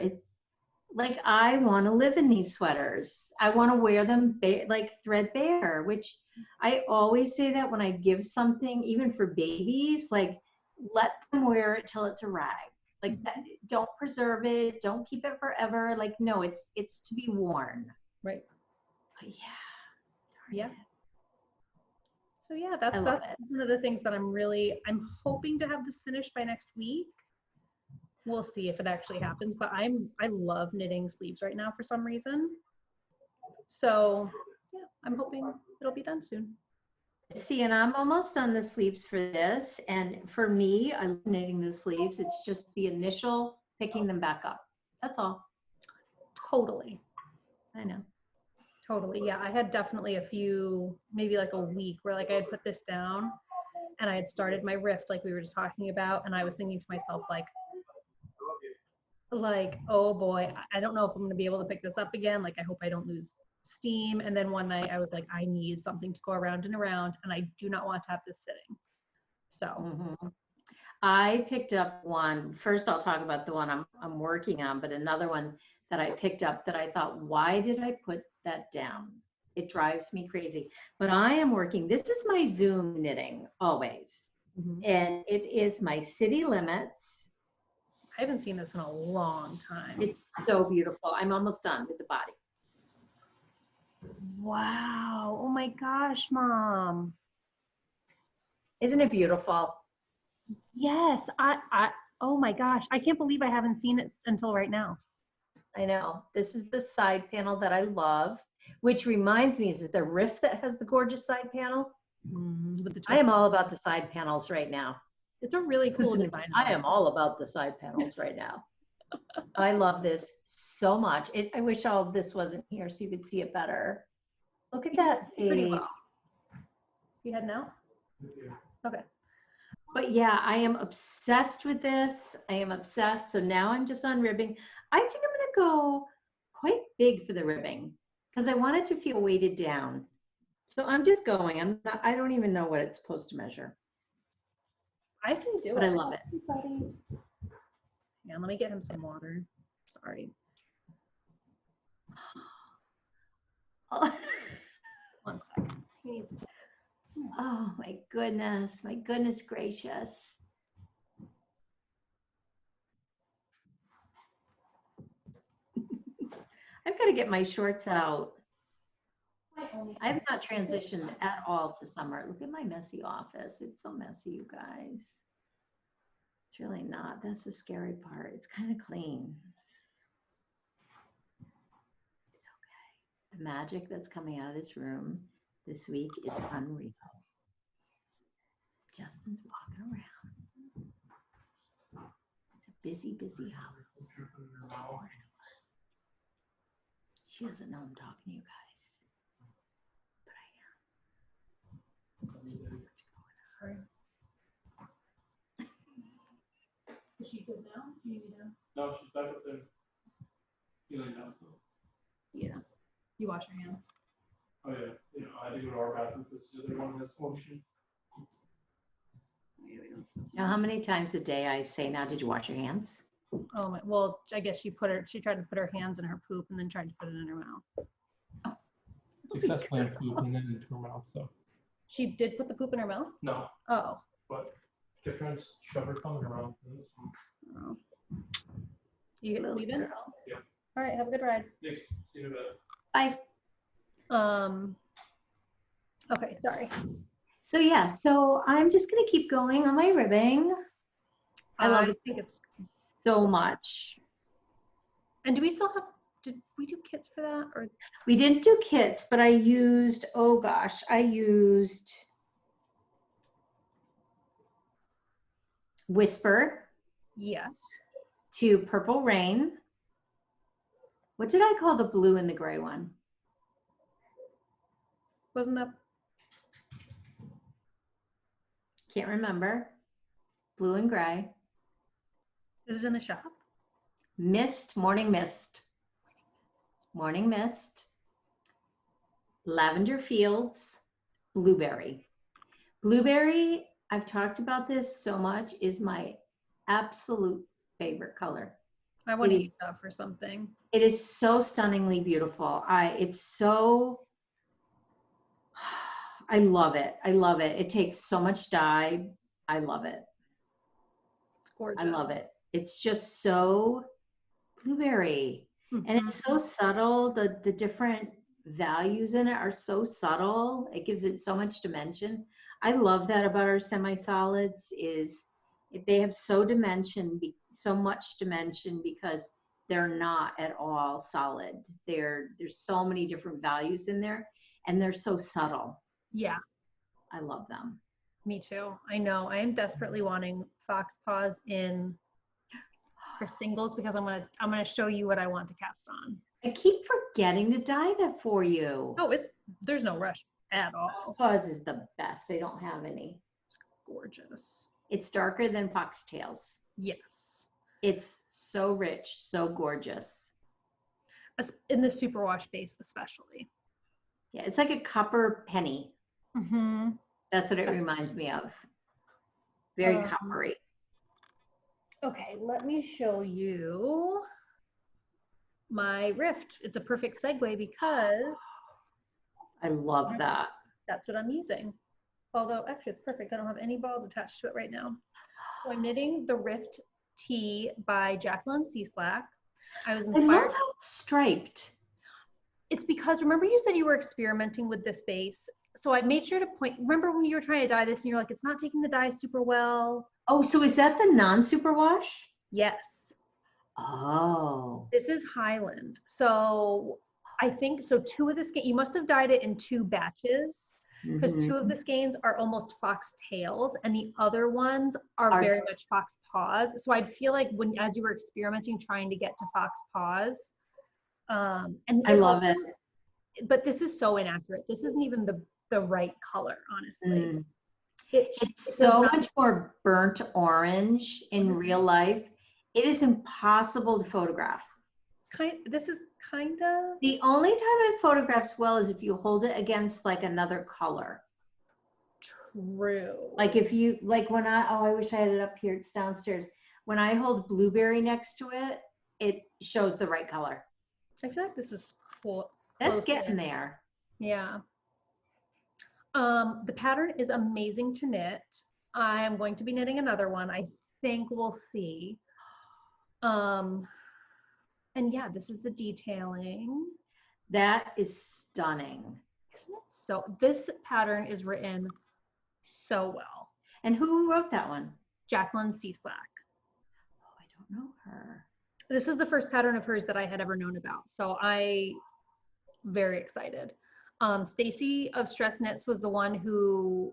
Speaker 2: like I want to live in these sweaters. I want to wear them like threadbare, which I always say that when I give something, even for babies, like let them wear it till it's a rag. Like that, don't preserve it, don't keep it forever. Like no, it's to be worn.
Speaker 1: Right.
Speaker 2: But
Speaker 1: yeah. So yeah, that's one of the things that I'm hoping to have this finished by next week. We'll see if it actually happens, but I love knitting sleeves right now for some reason. So yeah, I'm hoping it'll be done soon.
Speaker 2: See, and I'm almost on the sleeves for this. And for me, I love knitting the sleeves. It's just the initial picking them back up. That's all.
Speaker 1: Totally.
Speaker 2: I know.
Speaker 1: Totally. Yeah, I had definitely a few, maybe like a week where like I had put this down and I had started my rift like we were just talking about. And I was thinking to myself, like, oh boy, I don't know if I'm going to be able to pick this up again. Like, I hope I don't lose steam. And then one night I was like, I need something to go around and around, and I do not want to have this sitting. So
Speaker 2: I picked up one. First, I'll talk about the one I'm working on, but another one that I picked up that I thought, why did I put that down? It drives me crazy. But I am working. This is my Zoom knitting always. And it is my City Limits.
Speaker 1: I haven't seen this in a long time.
Speaker 2: It's so beautiful. I'm almost done with the body.
Speaker 1: Wow. Oh my gosh, Mom.
Speaker 2: Isn't it beautiful?
Speaker 1: Yes. Oh my gosh. I can't believe I haven't seen it until right now.
Speaker 2: I know. This is the side panel that I love, which reminds me, is it the Rift that has the gorgeous side panel? I am all about the side panels right now.
Speaker 1: It's a really cool design.
Speaker 2: I am all about the side panels right now. I love this so much. I wish all of this wasn't here so you could see it better. Look at that.
Speaker 1: Pretty well. You head now? Okay.
Speaker 2: But yeah, I am obsessed with this. I am obsessed. So now I'm just on ribbing. I think I'm going to go quite big for the ribbing because I want it to feel weighted down. So I'm just going. I don't even know what it's supposed to measure.
Speaker 1: I say do it.
Speaker 2: But I love it.
Speaker 1: Yeah, let me get him some water. Sorry.
Speaker 2: Oh.
Speaker 1: 1 second. He needs.
Speaker 2: Oh my goodness. My goodness gracious. I've got to get my shorts out. I have not transitioned at all to summer. Look at my messy office. It's so messy, you guys. It's really not. That's the scary part. It's kind of clean. It's okay. The magic that's coming out of this room this week is unreal. Justin's walking around. It's a busy, busy house. She doesn't know I'm talking to you guys.
Speaker 1: Is she good now? You need me to?
Speaker 3: No, she's back up there. Healing now, so.
Speaker 2: Yeah.
Speaker 1: You wash your hands.
Speaker 3: Oh yeah, you know, I had to go to our bathroom because the other one has motion.
Speaker 2: Now, how many times a day I say, now, did you wash your hands?
Speaker 1: Oh my, well, I guess she tried to put her hands in her poop and then tried to put it in her mouth.
Speaker 3: Successfully in poop and then into her mouth, so.
Speaker 1: She did put the poop in her mouth?
Speaker 3: No.
Speaker 1: Oh.
Speaker 3: But kept trying to shove her tongue in her mouth.
Speaker 1: Oh. You leaving?
Speaker 3: Yeah.
Speaker 1: All right, have a good ride.
Speaker 3: Thanks. See you in a bit.
Speaker 2: Bye.
Speaker 1: Okay, sorry.
Speaker 2: So yeah, so I'm just gonna keep going on my ribbing. I love it.
Speaker 1: Think it's
Speaker 2: so much.
Speaker 1: And do we still have? Did we do kits for that, or
Speaker 2: we didn't do kits? But I used. Oh gosh, I used Whisper.
Speaker 1: Yes.
Speaker 2: To Purple Rain. What did I call the blue and the gray one?
Speaker 1: Wasn't that?
Speaker 2: Can't remember. Blue and gray.
Speaker 1: Is it in the shop?
Speaker 2: Mist, Morning Mist. Morning Mist. Lavender Fields. Blueberry. Blueberry, I've talked about this so much, is my absolute favorite color.
Speaker 1: I want to use that for something.
Speaker 2: It is so stunningly beautiful. It's so, I love it. I love it. It takes so much dye. I love it.
Speaker 1: It's gorgeous.
Speaker 2: I love it. It's just so blueberry. And it's so subtle. The different values in it are so subtle. It gives it so much dimension. I love that about our semi-solids is they have so much dimension because they're not at all solid. There's so many different values in there and they're so subtle.
Speaker 1: Yeah.
Speaker 2: I love them.
Speaker 1: Me too. I know. I am desperately wanting fox paws in for singles because I'm gonna show you what I want to cast on.
Speaker 2: I keep forgetting to dye that for you.
Speaker 1: Oh, there's no rush at all.
Speaker 2: Fox paws is the best. They don't have any.
Speaker 1: It's gorgeous.
Speaker 2: It's darker than foxtails.
Speaker 1: Yes.
Speaker 2: It's so rich, so gorgeous.
Speaker 1: In the superwash base, especially.
Speaker 2: Yeah, it's like a copper penny.
Speaker 1: Mm-hmm.
Speaker 2: That's what it reminds me of. Very coppery.
Speaker 1: Okay, let me show you my rift. It's a perfect segue because
Speaker 2: I love that.
Speaker 1: That's what I'm using. Although, actually, it's perfect. I don't have any balls attached to it right now. So I'm knitting the Rift Tee by Jacqueline Cieslak. I was inspired.
Speaker 2: I love how it's striped.
Speaker 1: It's because, remember you said you were experimenting with this base? So I made sure to remember when you were trying to dye this and you're like, it's not taking the dye super well.
Speaker 2: Oh, so is that the non-superwash?
Speaker 1: Yes.
Speaker 2: Oh.
Speaker 1: This is Highland. So I think, so two of the skeins, you must have dyed it in 2 batches because 2 of the skeins are almost fox tails and the other ones are very much fox paws. So I feel like as you were experimenting, trying to get to fox paws. And
Speaker 2: I love it.
Speaker 1: But this is so inaccurate. This isn't even the right color, honestly.
Speaker 2: It's so much more burnt orange in real life. It is impossible to photograph.
Speaker 1: This is kind of.
Speaker 2: The only time it photographs well is if you hold it against like another color.
Speaker 1: True.
Speaker 2: Like if you, like when I wish I had it up here, it's downstairs. When I hold blueberry next to it, it shows the right color.
Speaker 1: I feel like this is cool.
Speaker 2: That's getting there.
Speaker 1: Yeah. The pattern is amazing to knit. I'm going to be knitting another one. I think we'll see. And yeah, this is the detailing.
Speaker 2: That is stunning.
Speaker 1: Isn't it so? This pattern is written so well.
Speaker 2: And who wrote that one?
Speaker 1: Jacqueline Cieslak.
Speaker 2: Oh, I don't know her.
Speaker 1: This is the first pattern of hers that I had ever known about. So very excited. Stacy of Stress Knits was the one who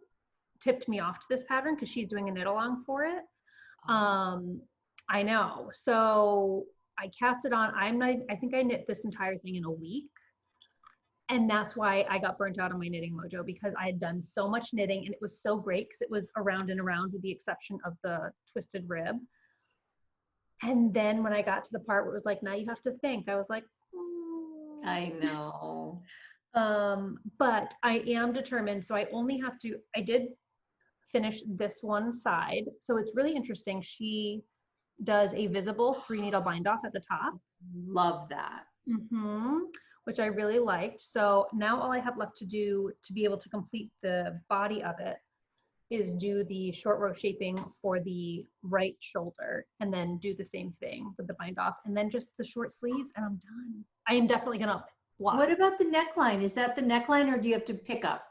Speaker 1: tipped me off to this pattern because she's doing a knit along for it. I know. So I cast it on. I think I knit this entire thing in a week. And that's why I got burnt out on my knitting mojo, because I had done so much knitting and it was so great because it was around and around with the exception of the twisted rib. And then when I got to the part where it was like, now you have to think, I was like,
Speaker 2: I know.
Speaker 1: But I am determined. So I did finish this one side. So it's really interesting. She does a visible 3-needle bind off at the top.
Speaker 2: Love that.
Speaker 1: Which I really liked. So now all I have left to do to be able to complete the body of it is do the short row shaping for the right shoulder and then do the same thing with the bind off and then just the short sleeves and I'm done. I am definitely gonna block.
Speaker 2: What about the neckline? Is that the neckline or do you have to pick up?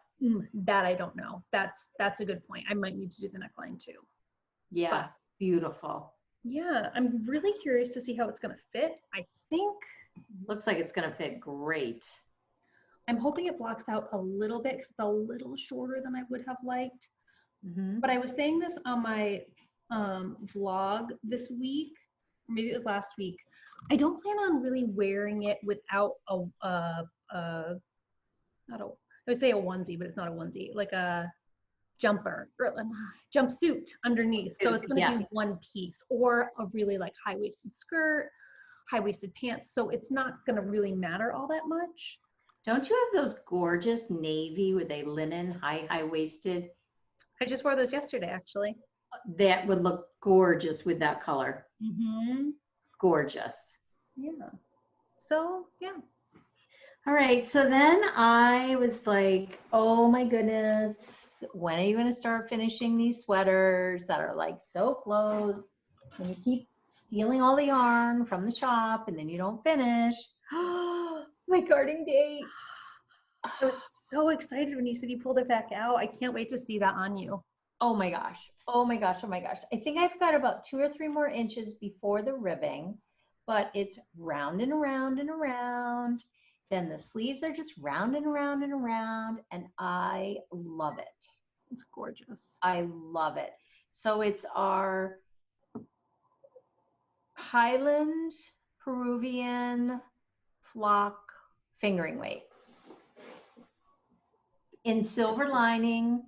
Speaker 1: That I don't know. That's a good point. I might need to do the neckline too.
Speaker 2: Yeah,
Speaker 1: but,
Speaker 2: beautiful.
Speaker 1: Yeah, I'm really curious to see how it's gonna fit. I think
Speaker 2: looks like it's gonna fit great.
Speaker 1: I'm hoping it blocks out a little bit because it's a little shorter than I would have liked. But I was saying this on my vlog this week, or maybe it was last week. I don't plan on really wearing it without I would say a onesie, but it's not a onesie, like a jumper or a jumpsuit underneath. So it's going to be one piece, or a really like high-waisted skirt, high-waisted pants. So it's not going to really matter all that much.
Speaker 2: Don't you have those gorgeous navy with a linen high-waisted?
Speaker 1: I just wore those yesterday, actually.
Speaker 2: That would look gorgeous with that color. Gorgeous.
Speaker 1: Yeah. So yeah.
Speaker 2: All right. So then I was like, oh my goodness, when are you going to start finishing these sweaters that are like so close? And you keep stealing all the yarn from the shop and then you don't finish. My garden gate.
Speaker 1: I was so excited when you said you pulled it back out. I can't wait to see that on you.
Speaker 2: Oh my gosh. Oh my gosh. Oh my gosh. I think I've got about 2 or 3 more inches before the ribbing, but it's round and around and around. Then the sleeves are just round and around and around, and I love it.
Speaker 1: It's gorgeous.
Speaker 2: I love it. So it's our Highland Peruvian flock fingering weight in silver lining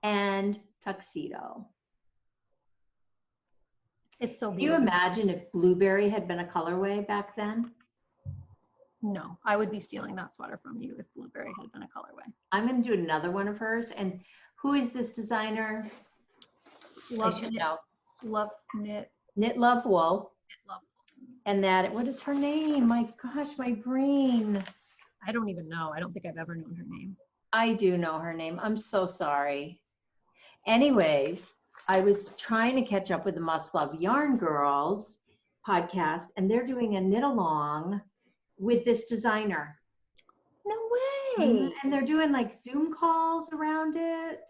Speaker 2: and tuxedo.
Speaker 1: It's so
Speaker 2: Can
Speaker 1: beautiful.
Speaker 2: you imagine if blueberry had been a colorway back then?
Speaker 1: No, I would be stealing that sweater from you if blueberry had been a colorway.
Speaker 2: I'm going to do another one of hers. And who is this designer?
Speaker 1: Love Knit. Love Knit.
Speaker 2: Knit.Love.Wool.
Speaker 1: Knit.Love.Wool.
Speaker 2: And that, what is her name? My gosh, my brain.
Speaker 1: I don't even know. I don't think I've ever known her name.
Speaker 2: I do know her name. I'm so sorry. Anyways, I was trying to catch up with the Must Love Yarn Girls podcast, and they're doing a knit along with this designer.
Speaker 1: No way.
Speaker 2: And they're doing like Zoom calls around it.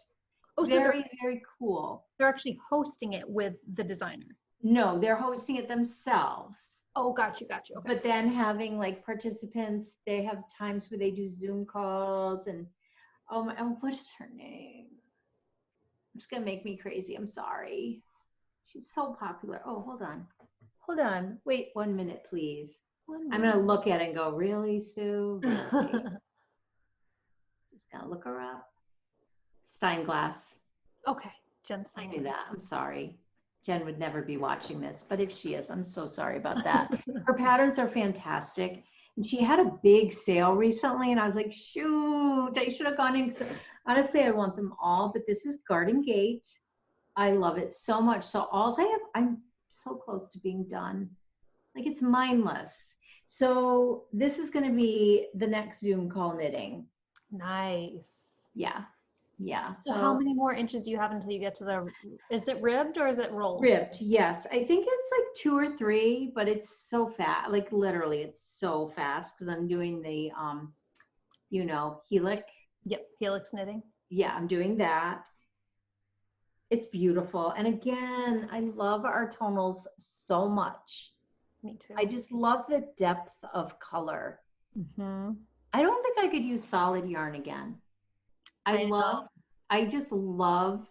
Speaker 1: Oh, so
Speaker 2: very, very cool.
Speaker 1: They're actually hosting it with the designer.
Speaker 2: No, they're hosting it themselves.
Speaker 1: Oh, got you. Okay.
Speaker 2: But then having like participants, they have times where they do Zoom calls and what is her name? It's gonna make me crazy. I'm sorry. She's so popular. Oh, hold on. Wait 1 minute, please. I'm gonna look at it and go, really, Sue? Really? Just gonna look her up. Steinglass.
Speaker 1: Okay, Jen.
Speaker 2: I knew that. I'm sorry. Jen would never be watching this, but if she is, I'm so sorry about that. Her patterns are fantastic. And she had a big sale recently, and I was like, shoot, I should have gone in. Honestly, I want them all, but this is Garden Gate. I love it so much. So I'm so close to being done. Like, it's mindless. So this is going to be the next Zoom call knitting.
Speaker 1: Nice.
Speaker 2: Yeah.
Speaker 1: So how many more inches do you have until you get to the, is it ribbed or is it rolled?
Speaker 2: Ribbed, yes. I think it's like 2 or 3, but it's so fast. Like literally, it's so fast because I'm doing the, helix.
Speaker 1: Yep, helix knitting.
Speaker 2: Yeah, I'm doing that. It's beautiful. And again, I love our tonals so much.
Speaker 1: Me too.
Speaker 2: I just love the depth of color.
Speaker 1: Mm-hmm.
Speaker 2: I don't think I could use solid yarn again. I just love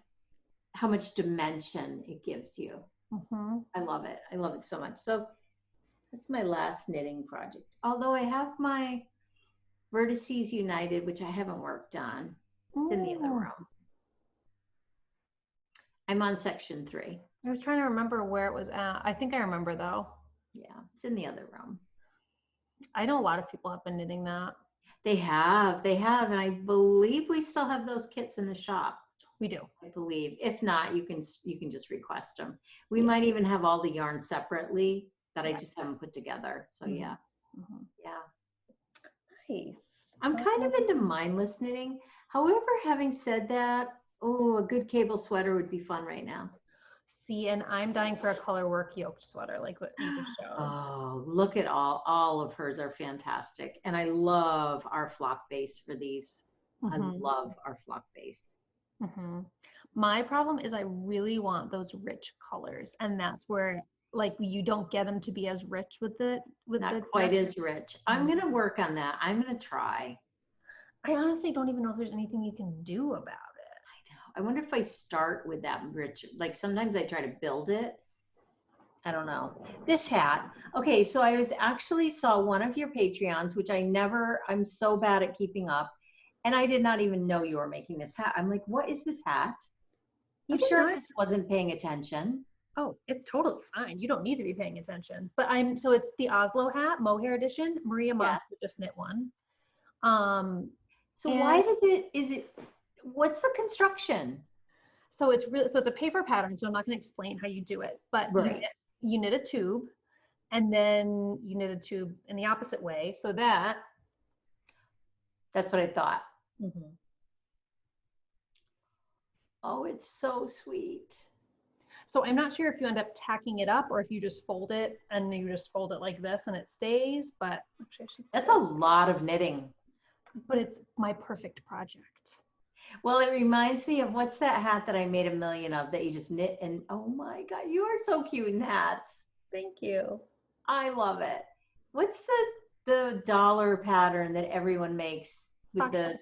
Speaker 2: how much dimension it gives you.
Speaker 1: Mm-hmm.
Speaker 2: I love it. I love it so much. So that's my last knitting project. Although I have my Vertices United, which I haven't worked on. It's in the other room. I'm on section 3.
Speaker 1: I was trying to remember where it was at. I think I remember though.
Speaker 2: Yeah, it's in the other room.
Speaker 1: I know a lot of people have been knitting that.
Speaker 2: They have, and I believe we still have those kits in the shop.
Speaker 1: We do.
Speaker 2: I believe. If not, you can just request them. We might even have all the yarn separately that I just haven't put together. So yeah.
Speaker 1: Mm-hmm.
Speaker 2: Yeah.
Speaker 1: Nice.
Speaker 2: I'm kind of into mindless knitting. However, having said that, a good cable sweater would be fun right now.
Speaker 1: See, and I'm dying for a color work yoked sweater like what you just showed.
Speaker 2: Oh, look at all of hers are fantastic. And I love our flock base for these.
Speaker 1: Mm-hmm.
Speaker 2: I love our flock base.
Speaker 1: Mm-hmm. My problem is I really want those rich colors, and that's where like you don't get them to be as rich with
Speaker 2: Not quite as rich. I'm gonna work on that. I'm gonna try.
Speaker 1: I honestly don't even know if there's anything you can do about it.
Speaker 2: I know. I wonder if I start with that rich, like sometimes I try to build it. I don't know. This hat. Okay, so I actually saw one of your Patreons, which I'm so bad at keeping up. And I did not even know you were making this hat. I'm like, what is this hat? I'm sure I just wasn't paying attention.
Speaker 1: Oh, it's totally fine. You don't need to be paying attention. But so it's the Oslo hat, Mohair edition. Maria Monster just knit one.
Speaker 2: So why what's the construction?
Speaker 1: So it's a paper pattern, so I'm not going to explain how you do it. But you knit a tube, and then you knit a tube in the opposite way so that.
Speaker 2: That's what I thought.
Speaker 1: Mm-hmm.
Speaker 2: Oh, it's so sweet.
Speaker 1: So I'm not sure if you end up tacking it up or if you just fold it and you just fold it like this and it stays, but actually I should
Speaker 2: That's a lot of knitting.
Speaker 1: But it's my perfect project.
Speaker 2: Well, it reminds me of what's that hat that I made a million of that you just knit and oh my God, you are so cute in hats.
Speaker 1: Thank you.
Speaker 2: I love it. What's the dollar pattern that everyone makes with the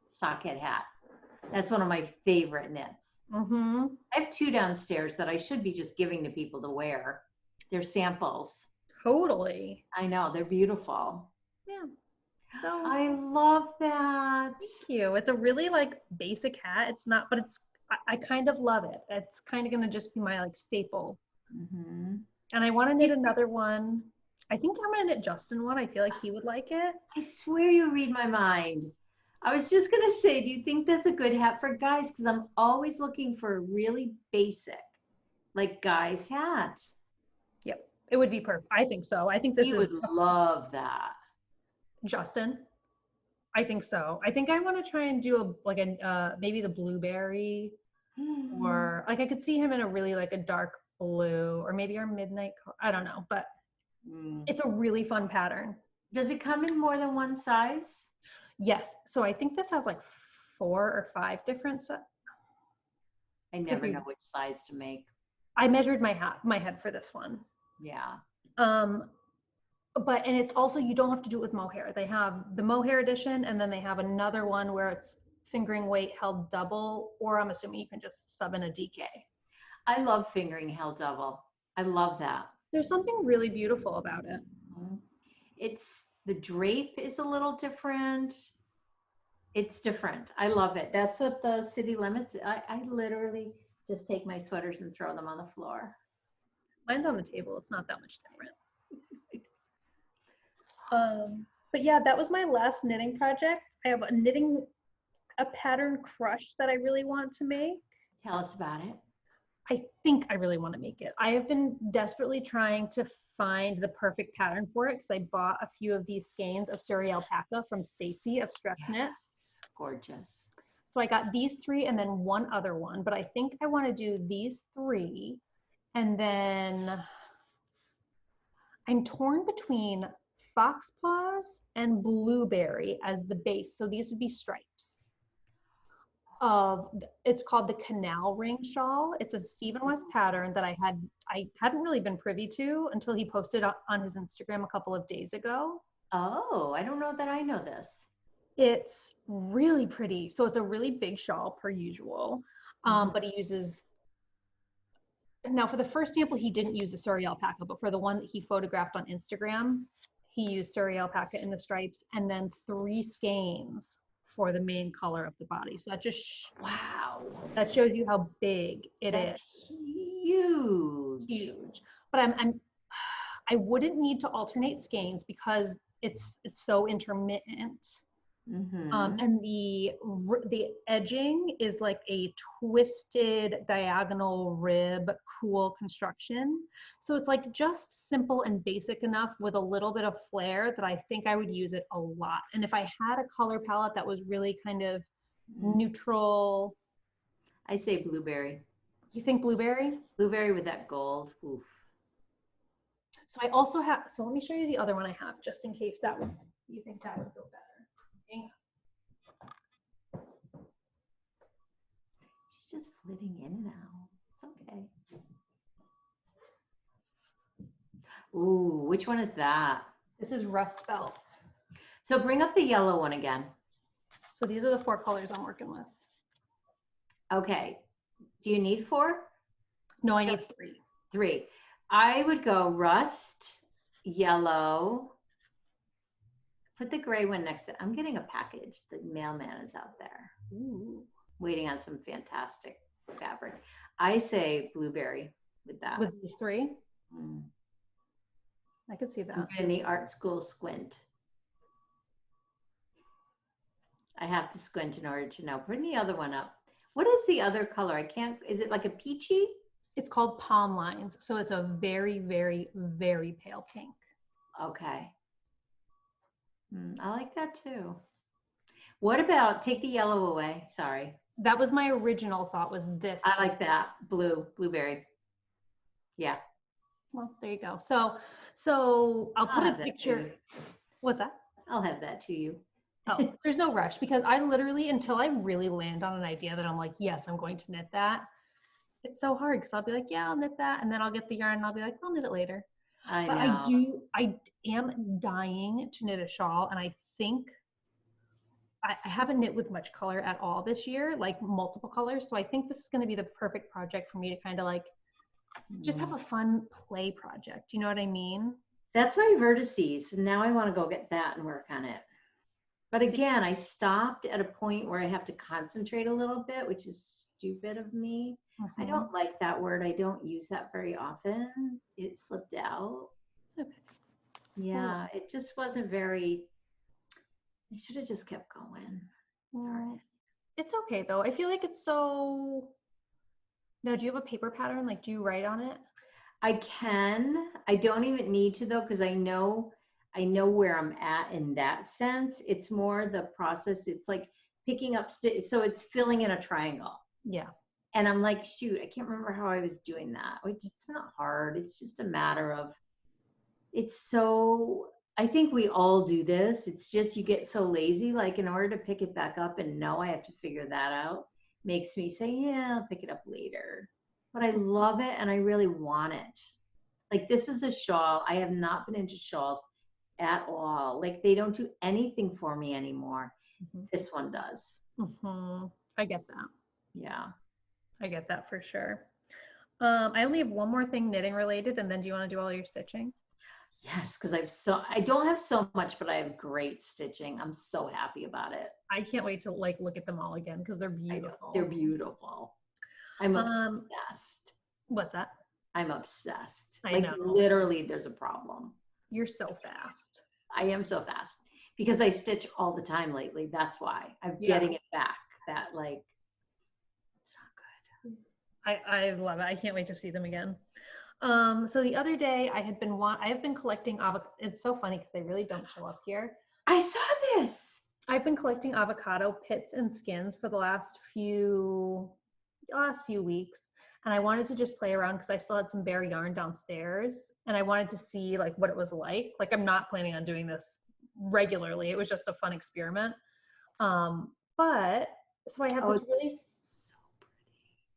Speaker 2: socket hat? That's one of my favorite knits.
Speaker 1: Mm-hmm.
Speaker 2: I have 2 downstairs that I should be just giving to people to wear. They're samples.
Speaker 1: Totally.
Speaker 2: I know, they're beautiful.
Speaker 1: Yeah. So
Speaker 2: I love that.
Speaker 1: Thank you. It's a really like basic hat. It's not, but it's, I kind of love it. It's kind of going to just be my like staple.
Speaker 2: Mm-hmm.
Speaker 1: And I want to knit another one. I think I'm going to knit Justin one. I feel like he would like it.
Speaker 2: I swear you read my mind. I was just going to say, do you think that's a good hat for guys? Because I'm always looking for a really basic, like guy's hat.
Speaker 1: Yep. It would be perfect. I think so. I think this
Speaker 2: He
Speaker 1: is.
Speaker 2: would love that.
Speaker 1: Justin. I think so. I think I want to try and do maybe the blueberry or like I could see him in a really like a dark blue or maybe our midnight. I don't know, but it's a really fun pattern.
Speaker 2: Does it come in more than one size?
Speaker 1: Yes. So I think this has like 4 or 5 different.
Speaker 2: I never know which size to make.
Speaker 1: I measured my head for this one.
Speaker 2: Yeah.
Speaker 1: But, and it's also, you don't have to do it with mohair. They have the mohair edition, and then they have another one where it's fingering weight held double, or I'm assuming you can just sub in a DK.
Speaker 2: I love fingering held double. I love that.
Speaker 1: There's something really beautiful about it.
Speaker 2: It's, the drape is a little different. It's different. I love it. That's what the city limits. I literally just take my sweaters and throw them on the floor.
Speaker 1: Mine's on the table. It's not that much different. But yeah, that was my last knitting project. I have a pattern crush that I really want to make.
Speaker 2: Tell us about it.
Speaker 1: I think I really want to make it. I have been desperately trying to find the perfect pattern for it because I bought a few of these skeins of Surrey alpaca from Stacey of Stretch Knits.
Speaker 2: Gorgeous.
Speaker 1: So I got these 3 and then one other one, but I think I want to do these 3 and then I'm torn between fox paws and blueberry as the base. So these would be stripes. It's called the Canal Ring Shawl. It's a Stephen West pattern that I hadn't really been privy to until he posted on his Instagram a couple of days ago.
Speaker 2: Oh, I don't know that I know this.
Speaker 1: It's really pretty. So it's a really big shawl per usual, but he uses, now for the first sample, he didn't use the Surrey alpaca, but for the one that he photographed on Instagram, he used Surrey alpaca in the stripes and then 3 skeins for the main color of the body. So that just, wow, that shows you how big it is. Huge. But I wouldn't need to alternate skeins because it's so intermittent. And the edging is like a twisted diagonal rib cool construction. So it's like just simple and basic enough with a little bit of flair that I think I would use it a lot. And if I had a color palette that was really kind of neutral.
Speaker 2: I say blueberry.
Speaker 1: You think blueberry?
Speaker 2: Blueberry with that gold. Oof.
Speaker 1: So I also have, so let me show you the other one I have just in case you think that would go better. Hang on.
Speaker 2: She's just flitting in and out. It's okay. Ooh, which one is that?
Speaker 1: This is Rust Belt.
Speaker 2: So bring up the yellow one again.
Speaker 1: So these are the 4 colors I'm working with.
Speaker 2: Okay. Do you need 4?
Speaker 1: No, I need 3.
Speaker 2: 3. I would go rust, yellow. Put the gray one next to it. I'm getting a package. The mailman is out there.
Speaker 1: Ooh.
Speaker 2: Waiting on some fantastic fabric. I say blueberry with that.
Speaker 1: With these 3? I could see that.
Speaker 2: I'm doing the art school squint. I have to squint in order to know. Bring the other one up. What is the other color? I can't, is it like a peachy?
Speaker 1: It's called Palm Lines. So it's a very, very, very pale pink.
Speaker 2: Okay. I like that too. What about, take the yellow away. Sorry.
Speaker 1: That was my original thought, was this.
Speaker 2: I like that. Blueberry. Yeah.
Speaker 1: Well, there you go. So I'll put a picture. What's that?
Speaker 2: I'll have that to you.
Speaker 1: Oh, there's no rush, because I literally, until I really land on an idea that I'm like, yes, I'm going to knit that, it's so hard, because I'll be like, yeah, I'll knit that. And then I'll get the yarn and I'll be like, I'll knit it later.
Speaker 2: I
Speaker 1: But
Speaker 2: know.
Speaker 1: I am dying to knit a shawl. And I think I haven't knit with much color at all this year, like multiple colors. So I think this is going to be the perfect project for me to kind of like just have a fun play project. You know what I mean?
Speaker 2: That's my Vertices. And now I want to go get that and work on it. But again, I stopped at a point where I have to concentrate a little bit, which is stupid of me. I don't like that word. I don't use that very often. It slipped out.
Speaker 1: Okay.
Speaker 2: Yeah, it just wasn't very, I should have just kept going. Sorry.
Speaker 1: It's okay though. I feel like it's so, now do you have a paper pattern? Like, do you write on it?
Speaker 2: I can. I don't even need to though, because I know where I'm at in that sense. It's more the process. It's like picking up so it's filling in a triangle.
Speaker 1: Yeah.
Speaker 2: And I'm like, shoot, I can't remember how I was doing that. It's not hard. It's just a matter of, I think we all do this. It's just you get so lazy, like in order to pick it back up and know I have to figure that out, makes me say, yeah, I'll pick it up later. But I love it and I really want it. Like, this is a shawl. I have not been into shawls at all. Like, they don't do anything for me anymore. This one does.
Speaker 1: I get that.
Speaker 2: Yeah.
Speaker 1: I get that for sure. I only have one more thing knitting related, and then do you want to do all your stitching?
Speaker 2: Yes, because I don't have so much, but I have great stitching. I'm so happy about it.
Speaker 1: I can't wait to like look at them all again, because they're beautiful.
Speaker 2: They're beautiful. I'm obsessed.
Speaker 1: What's that?
Speaker 2: I'm obsessed.
Speaker 1: I know.
Speaker 2: Literally, there's a problem.
Speaker 1: You're so fast.
Speaker 2: I am so fast because I stitch all the time lately. That's why I'm getting it back. That like, it's not good.
Speaker 1: I love it. I can't wait to see them again. So the other day I have been collecting it's so funny because they really don't show up here.
Speaker 2: I saw this.
Speaker 1: I've been collecting avocado pits and skins for the last few weeks, and I wanted to just play around because I still had some bare yarn downstairs, and I wanted to see like what it was like. Like, I'm not planning on doing this regularly. It was just a fun experiment. But so I have this really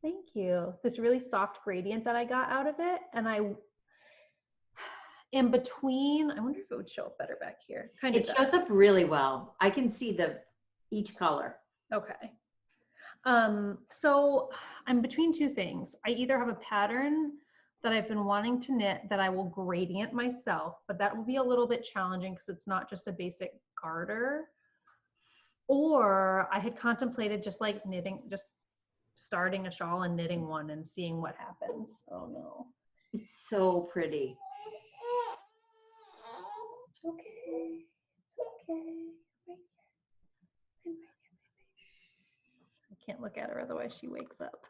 Speaker 1: Thank you. This really soft gradient that I got out of it. And in between, I wonder if it would show up better back here.
Speaker 2: It shows up really well. I can see each color.
Speaker 1: Okay. So I'm between two things. I either have a pattern that I've been wanting to knit that I will gradient myself, but that will be a little bit challenging because it's not just a basic garter. Or I had contemplated just like knitting, just starting a shawl and knitting one and seeing what happens. Oh no.
Speaker 2: It's so pretty.
Speaker 1: Okay. It's okay. I can't look at her, otherwise she wakes up.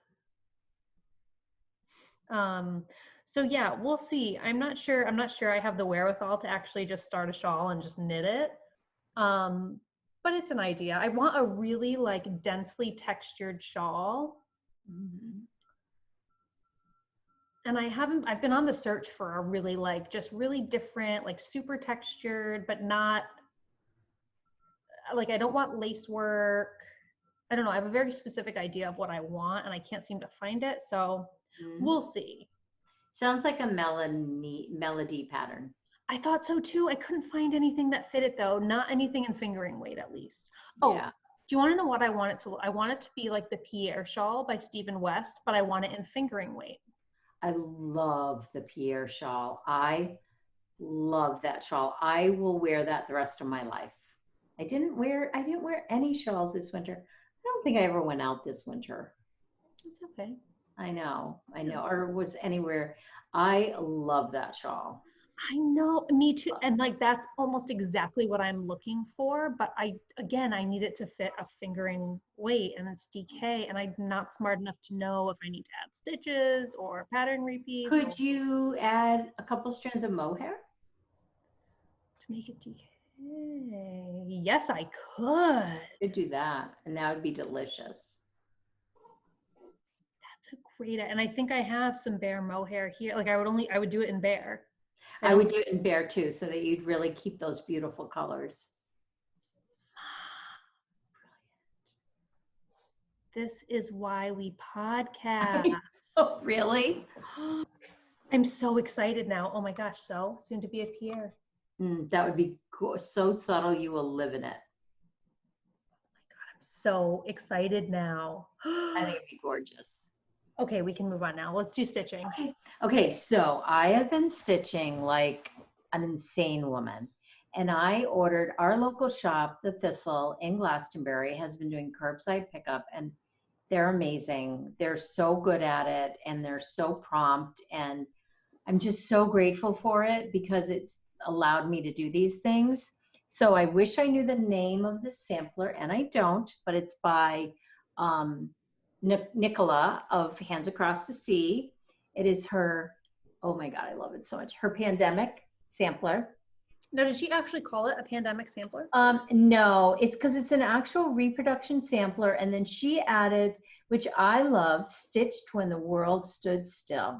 Speaker 1: So yeah, we'll see. I'm not sure I have the wherewithal to actually just start a shawl and just knit it. But it's an idea. I want a really like densely textured shawl. And I've been on the search for a really like, just really different, like super textured, but not like, I don't want lace work. I don't know. I have a very specific idea of what I want and I can't seem to find it. So we'll see.
Speaker 2: Sounds like a melody pattern.
Speaker 1: I thought so too. I couldn't find anything that fit it though. Not anything in fingering weight at least. Oh, yeah. Do you want to know what I want it to look? I want it to be like the Pierre shawl by Stephen West, but I want it in fingering weight.
Speaker 2: I love the Pierre shawl. I love that shawl. I will wear that the rest of my life. I didn't wear any shawls this winter. I don't think I ever went out this winter.
Speaker 1: It's okay.
Speaker 2: I know, or was anywhere. I love that shawl.
Speaker 1: I know, me too. And like, that's almost exactly what I'm looking for. But I need it to fit a fingering weight, and it's DK, and I'm not smart enough to know if I need to add stitches or pattern repeats.
Speaker 2: Could you add a couple strands of mohair?
Speaker 1: To make it DK? Yes, I could.
Speaker 2: Could do that, and that would be delicious.
Speaker 1: That's a great, and I think I have some bare mohair here. Like, I would do it in bare.
Speaker 2: I would do it in bare too, so that you'd really keep those beautiful colors.
Speaker 1: This is why we podcast.
Speaker 2: Oh, really?
Speaker 1: I'm so excited now. Oh my gosh, so soon to be a Pierre.
Speaker 2: That would be so subtle, you will live in it.
Speaker 1: Oh my God, I'm so excited now.
Speaker 2: I think it'd be gorgeous.
Speaker 1: Okay, we can move on now. Let's do stitching.
Speaker 2: Okay, so I have been stitching like an insane woman. And I ordered our local shop, The Thistle in Glastonbury, has been doing curbside pickup, and they're amazing. They're so good at it, and they're so prompt. And I'm just so grateful for it because it's allowed me to do these things. So I wish I knew the name of this sampler, and I don't, but it's by Nicola of Hands Across the Sea. It is her, oh my God, I love it so much, her pandemic sampler.
Speaker 1: Now, did she actually call it a pandemic sampler?
Speaker 2: No, it's because it's an actual reproduction sampler, and then she added, which I love, stitched when the world stood still.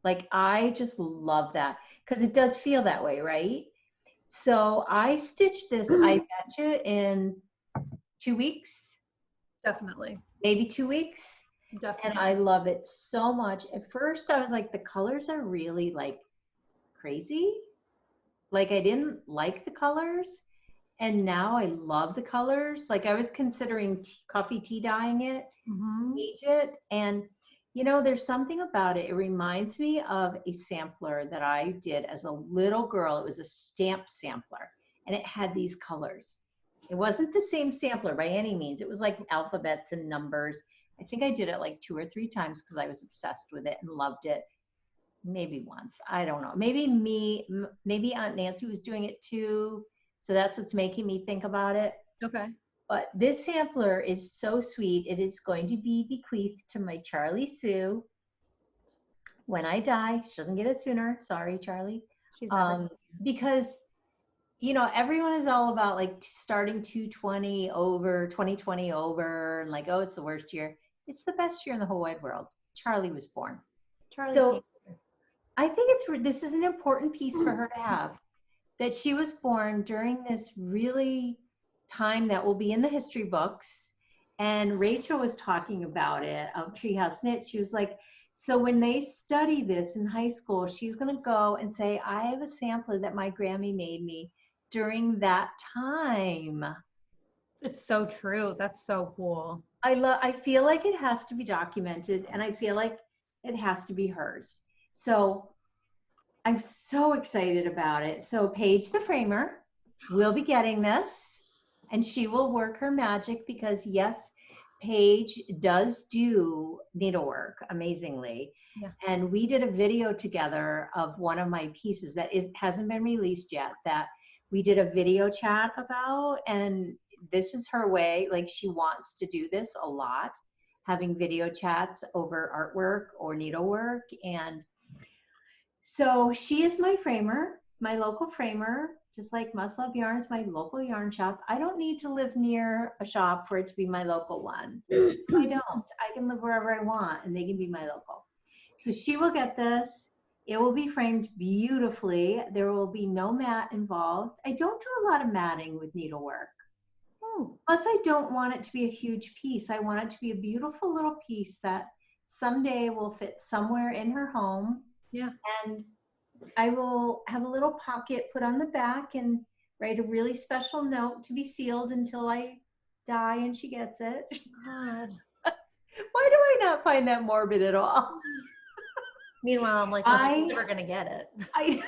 Speaker 2: Like, I just love that because it does feel that way, right? So I stitched this, I bet you, in 2 weeks.
Speaker 1: Definitely.
Speaker 2: Maybe 2 weeks.
Speaker 1: Definitely.
Speaker 2: And I love it so much. At first I was like, the colors are really like crazy. Like, I didn't like the colors, and now I love the colors. Like, I was considering coffee tea dyeing it, age it, and you know, there's something about it. It reminds me of a sampler that I did as a little girl. It was a stamp sampler, and it had these colors. It wasn't the same sampler by any means. It was like alphabets and numbers. I think I did it like 2 or 3 times because I was obsessed with it and loved it. Maybe once, I don't know. Maybe Aunt Nancy was doing it too. So that's what's making me think about it.
Speaker 1: Okay.
Speaker 2: But this sampler is so sweet. It is going to be bequeathed to my Charlie Sue when I die. She doesn't get it sooner. Sorry, Charlie.
Speaker 1: She's
Speaker 2: because, you know, everyone is all about like starting 2020 over, and like, oh, it's the worst year. It's the best year in the whole wide world. Charlie was born. So I think this is an important piece for her to have, that she was born during this really time that will be in the history books. And Rachel was talking about it of Treehouse Knit. She was like, so when they study this in high school, she's going to go and say, I have a sampler that my Grammy made me during that time.
Speaker 1: It's so true. That's so cool.
Speaker 2: I feel like it has to be documented, and I feel like it has to be hers. So I'm so excited about it. So Paige the framer will be getting this, and she will work her magic because, yes, Paige does do needlework amazingly.
Speaker 1: Yeah.
Speaker 2: And we did a video together of one of my pieces that hasn't been released yet, that we did a video chat about, and this is her way. Like, she wants to do this a lot, having video chats over artwork or needlework. And so she is my framer, my local framer, just like Must Love Yarns, my local yarn shop. I don't need to live near a shop for it to be my local one. I don't. I can live wherever I want, and they can be my local. So she will get this. It will be framed beautifully. There will be no mat involved. I don't do a lot of matting with needlework. Plus, I don't want it to be a huge piece. I want it to be a beautiful little piece that someday will fit somewhere in her home.
Speaker 1: Yeah.
Speaker 2: And I will have a little pocket put on the back and write a really special note to be sealed until I die and she gets it.
Speaker 1: God.
Speaker 2: Why do I not find that morbid at all?
Speaker 1: Meanwhile, I'm like, well, she's never going to get it.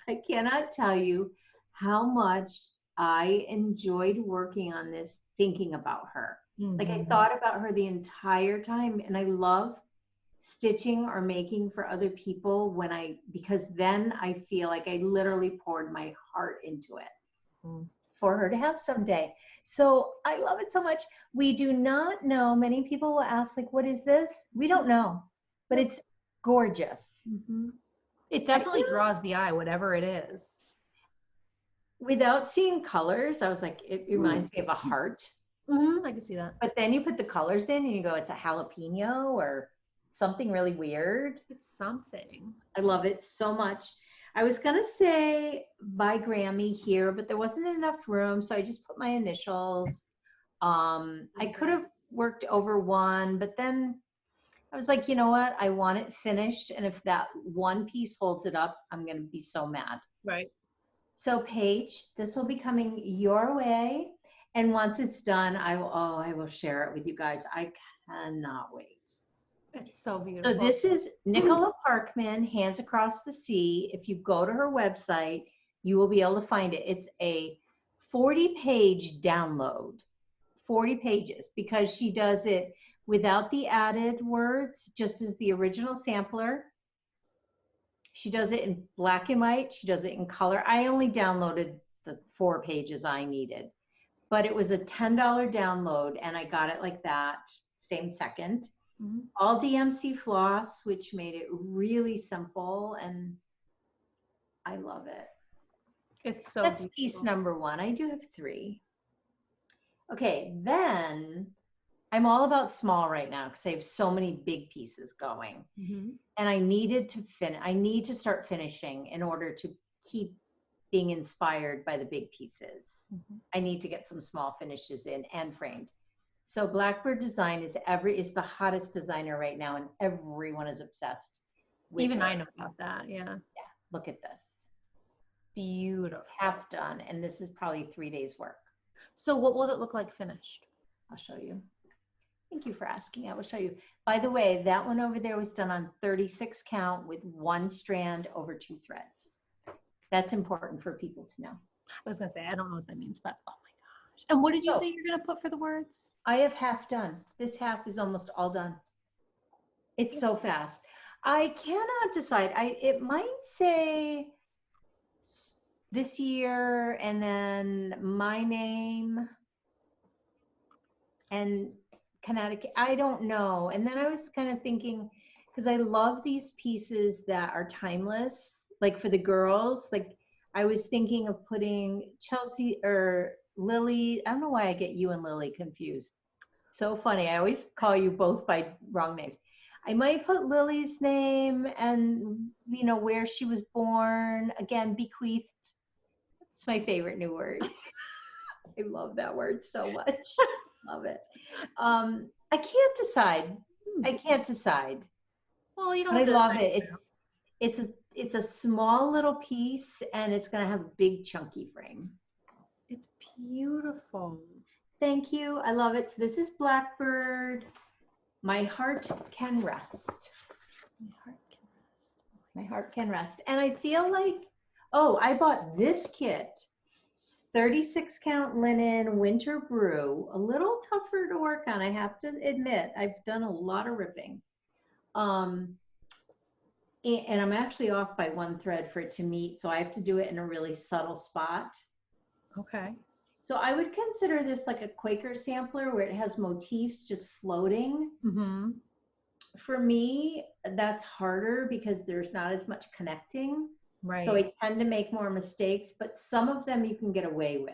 Speaker 2: I cannot tell you how much I enjoyed working on this, thinking about her. Like, I thought about her the entire time, and I love stitching or making for other people because then I feel like I literally poured my heart into it for her to have someday. So I love it so much. We do not know. Many people will ask, like, what is this? We don't know, but it's gorgeous.
Speaker 1: It definitely draws the eye, whatever it is.
Speaker 2: Without seeing colors, I was like, it reminds me of a heart.
Speaker 1: I can see that.
Speaker 2: But then you put the colors in and you go, it's a jalapeno or something really weird.
Speaker 1: It's something.
Speaker 2: I love it so much. I was going to say by Grammy here, but there wasn't enough room. So I just put my initials. I could have worked over one, but then I was like, you know what? I want it finished. And if that one piece holds it up, I'm going to be so mad.
Speaker 1: Right.
Speaker 2: So Paige, this will be coming your way. And once it's done, I will share it with you guys. I cannot wait.
Speaker 1: It's so beautiful.
Speaker 2: So this is Nicola Parkman, Hands Across the Sea. If you go to her website, you will be able to find it. It's a 40-page download, 40 pages, because she does it without the added words, just as the original sampler. She does it in black and white. She does it in color. I only downloaded the 4 pages I needed, but it was a $10 download, and I got it like that, same second. All DMC floss, which made it really simple, and I love it.
Speaker 1: It's so
Speaker 2: That's
Speaker 1: beautiful.
Speaker 2: Piece number 1. I do have 3. Okay, then I'm all about small right now because I have so many big pieces going. And I needed to I need to start finishing in order to keep being inspired by the big pieces. I need to get some small finishes in and framed. So Blackbird Design is the hottest designer right now, and everyone is obsessed with
Speaker 1: Even
Speaker 2: her.
Speaker 1: I know about that. Yeah.
Speaker 2: Look at this.
Speaker 1: Beautiful.
Speaker 2: Half done, and this is probably 3 days work.
Speaker 1: So what will it look like finished?
Speaker 2: I'll show you. Thank you for asking. I will show you. By the way, that one over there was done on 36 count with 1 strand over 2 threads. That's important for people to know.
Speaker 1: I was gonna say, I don't know what that means, but oh my gosh. And what did you say you're gonna put for the words?
Speaker 2: I have half done. This half is almost all done. It's so fast. I cannot decide. It might say this year and then my name and Connecticut. I don't know. And then I was kind of thinking, because I love these pieces that are timeless, like for the girls, like I was thinking of putting Chelsea or Lily. I don't know why I get you and Lily confused. So funny. I always call you both by wrong names. I might put Lily's name and, you know, where she was born. Again, bequeathed. It's my favorite new word. I love that word so much. Love it. I can't decide. I can't decide.
Speaker 1: Well, you don't.
Speaker 2: But I love it. It's a small little piece, and it's gonna have a big chunky frame.
Speaker 1: It's beautiful.
Speaker 2: Thank you. I love it. So this is Blackbird. My heart can rest.
Speaker 1: My heart can rest.
Speaker 2: My heart can rest. And I feel like, oh, I bought this kit. It's 36 count linen winter brew. A little tougher to work on, I have to admit. I've done a lot of ripping. And I'm actually off by 1 thread for it to meet, so I have to do it in a really subtle spot.
Speaker 1: Okay.
Speaker 2: So I would consider this like a Quaker sampler where it has motifs just floating. For me, that's harder because there's not as much connecting.
Speaker 1: Right.
Speaker 2: So I tend to make more mistakes, but some of them you can get away with.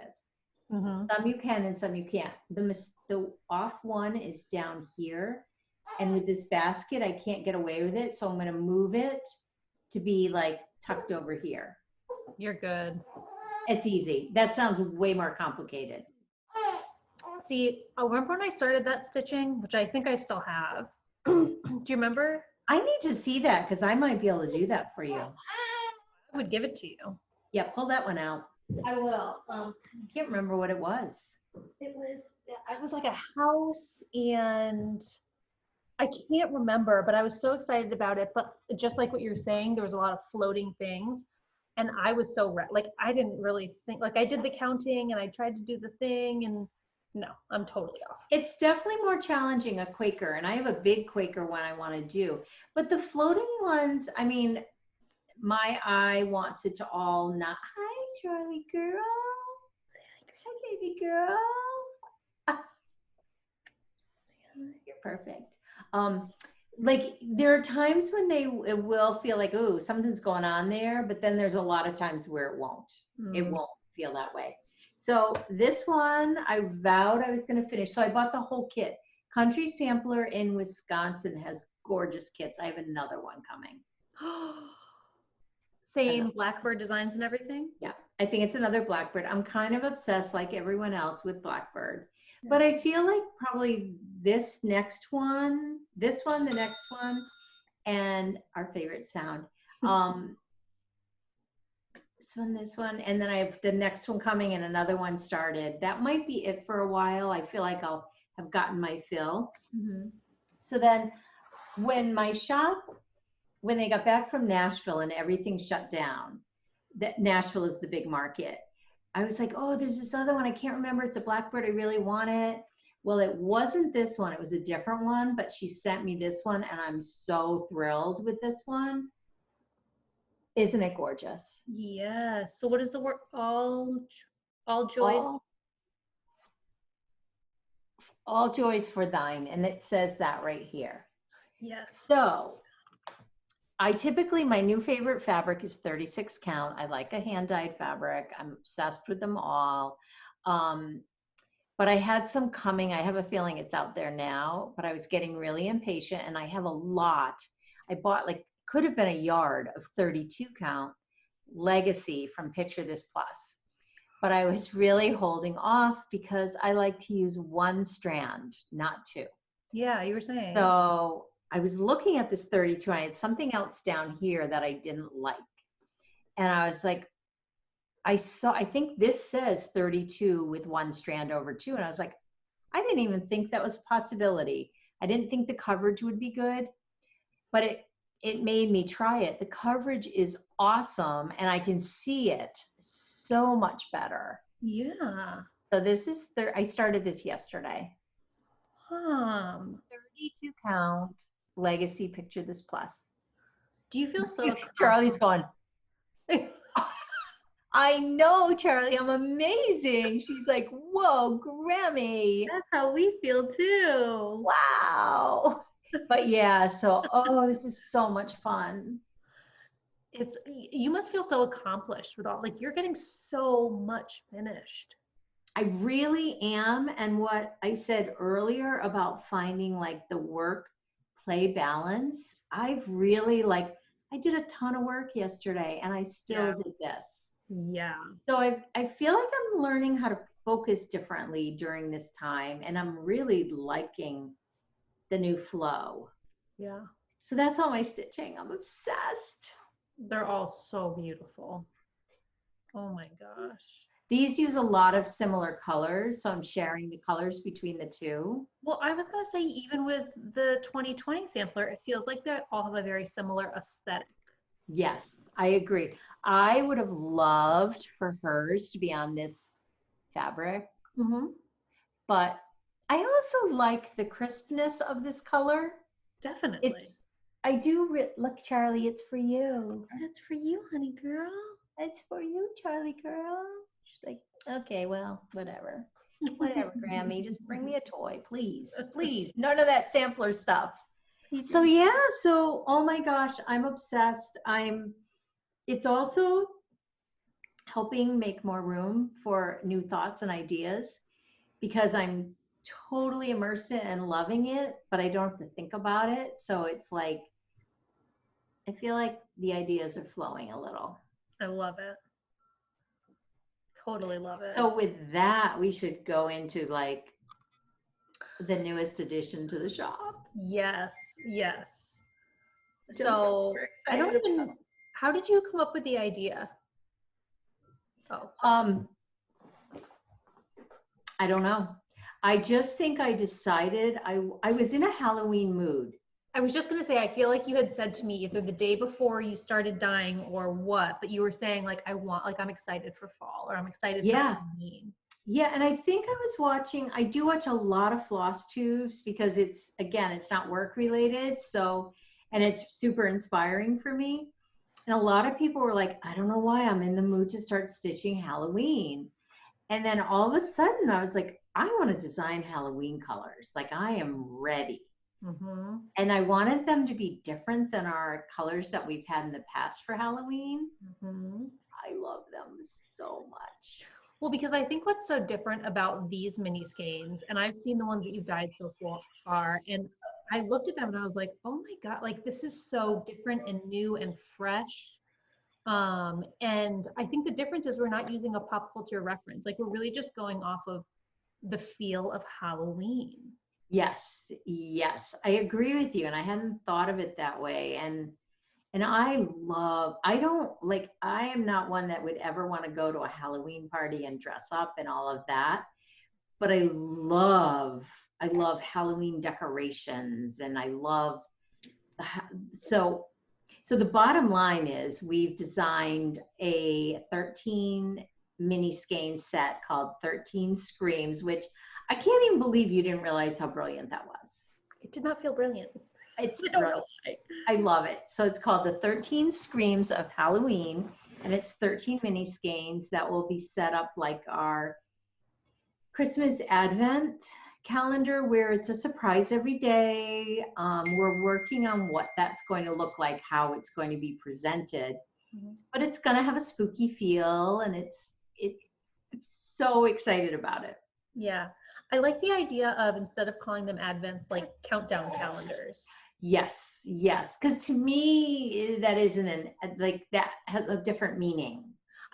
Speaker 2: Some you can and some you can't. The off one is down here. And with this basket, I can't get away with it. So I'm going to move it to be like tucked over here.
Speaker 1: You're good.
Speaker 2: It's easy. That sounds way more complicated.
Speaker 1: See, I remember when I started that stitching, which I think I still have. Do you remember?
Speaker 2: I need to see that because I might be able to do that for you.
Speaker 1: I would give it to you.
Speaker 2: Yeah, pull that one out.
Speaker 1: I will.
Speaker 2: I can't remember what it was.
Speaker 1: It was like a house, and I can't remember, but I was so excited about it. But just like what you're saying, there was a lot of floating things. And I was so, like, I didn't really think, like, I did the counting and I tried to do the thing and No, I'm totally off.
Speaker 2: It's definitely more challenging, a Quaker, and I have a big Quaker one I want to do. But the floating ones, I mean, my eye wants it to all not. Hi, Charlie girl. Hi, baby girl. You're perfect. Like there are times when it will feel like, oh, something's going on there, but then there's a lot of times where it won't. It won't feel that way. So this one, I vowed I was going to finish. So I bought the whole kit. Country Sampler in Wisconsin has gorgeous kits. I have another one coming.
Speaker 1: Same Blackbird designs and everything?
Speaker 2: Yeah, I think it's another Blackbird. I'm kind of obsessed like everyone else with Blackbird. Yeah. But I feel like probably this next one, the next one, and our favorite sound. This one, and then I have the next one coming and another one started. That might be it for a while. I feel like I'll have gotten my fill. So then when they got back from Nashville and everything shut down, that Nashville is the big market, I was like, oh, there's this other one. I can't remember. It's a Blackbird. I really want it. Well, it wasn't this one. It was a different one, but she sent me this one, and I'm so thrilled with this one. Isn't it gorgeous?
Speaker 1: Yes. So what is the word? All joys?
Speaker 2: All joys for thine. And it says that right here.
Speaker 1: Yes.
Speaker 2: So my new favorite fabric is 36 count. I like a hand-dyed fabric. I'm obsessed with them all. But I had some coming. I have a feeling it's out there now, but I was getting really impatient, and I have a lot. I bought could have been a yard of 32 count Legacy from Picture This Plus. But I was really holding off because I like to use one strand, not two.
Speaker 1: Yeah, you were saying.
Speaker 2: So I was looking at this 32, and I had something else down here that I didn't like. And I was like, I think this says 32 with one strand over two. And I was like, I didn't even think that was a possibility. I didn't think the coverage would be good, but it made me try it. The coverage is awesome, and I can see it so much better.
Speaker 1: Yeah.
Speaker 2: So this is I started this yesterday. 32 count Legacy Picture This Plus.
Speaker 1: Do you feel so?
Speaker 2: Charlie's going, I know, Charlie, I'm amazing. She's like, whoa, Grammy.
Speaker 1: That's how we feel too.
Speaker 2: Wow. But yeah, so, this is so much fun.
Speaker 1: You must feel so accomplished with all, you're getting so much finished.
Speaker 2: I really am. And what I said earlier about finding the work-play balance, I've really I did a ton of work yesterday, and I still did this.
Speaker 1: Yeah. So
Speaker 2: I feel like I'm learning how to focus differently during this time, and I'm really liking the new flow.
Speaker 1: Yeah.
Speaker 2: So that's all my stitching. I'm obsessed.
Speaker 1: They're all so beautiful. Oh my gosh.
Speaker 2: These use a lot of similar colors, so I'm sharing the colors between the two.
Speaker 1: Well, I was going to say, even with the 2020 sampler, it feels like they all have a very similar aesthetic.
Speaker 2: Yes, I agree. I would have loved for hers to be on this fabric, but I also like the crispness of this color.
Speaker 1: Definitely.
Speaker 2: Look, Charlie, it's for you.
Speaker 1: That's for you, honey girl.
Speaker 2: It's for you, Charlie girl. She's like, okay, well, whatever. Whatever, Grammy. Just bring me a toy, please. Please. None of that sampler stuff. So yeah, oh my gosh, I'm obsessed. It's also helping make more room for new thoughts and ideas, because I'm totally immersed in it and loving it, but I don't have to think about it. So it's I feel like the ideas are flowing a little.
Speaker 1: I love it. Totally love it.
Speaker 2: So with that, we should go into the newest addition to the shop.
Speaker 1: Yes. So how did you come up with the idea?
Speaker 2: I don't know. I just think I decided I was in a Halloween mood.
Speaker 1: I was just going to say, I feel like you had said to me either the day before you started dyeing or what, but you were saying I'm excited for fall, or I'm excited for Halloween.
Speaker 2: Yeah, and I think I do watch a lot of floss tubes because it's not work related. So, and it's super inspiring for me. And a lot of people were like, I don't know why I'm in the mood to start stitching Halloween. And then all of a sudden I was like, I want to design Halloween colors. Like I am ready.
Speaker 1: Mm-hmm.
Speaker 2: And I wanted them to be different than our colors that we've had in the past for Halloween.
Speaker 1: Mm-hmm.
Speaker 2: I love them so much.
Speaker 1: Well, because I think what's so different about these mini skeins, and I've seen the ones that you've dyed so far, and I looked at them and I was like, oh my God, like this is so different and new and fresh. And I think the difference is we're not using a pop culture reference. Like we're really just going off of the feel of Halloween.
Speaker 2: Yes, I agree with you. And I hadn't thought of it that way. And I am not one that would ever want to go to a Halloween party and dress up and all of that. But I love Halloween decorations, and I love, so the bottom line is we've designed a 13 mini skein set called 13 Screams, which I can't even believe you didn't realize how brilliant that was.
Speaker 1: It did not feel brilliant.
Speaker 2: It's brilliant. I love it. So it's called the 13 Screams of Halloween, and it's 13 mini skeins that will be set up like our Christmas Advent calendar, where it's a surprise every day. We're working on what that's going to look like, how it's going to be presented, but it's going to have a spooky feel, and I'm so excited about it.
Speaker 1: Yeah. I like the idea of, instead of calling them Advents, like countdown calendars.
Speaker 2: Yes. Because to me, that isn't that has a different meaning.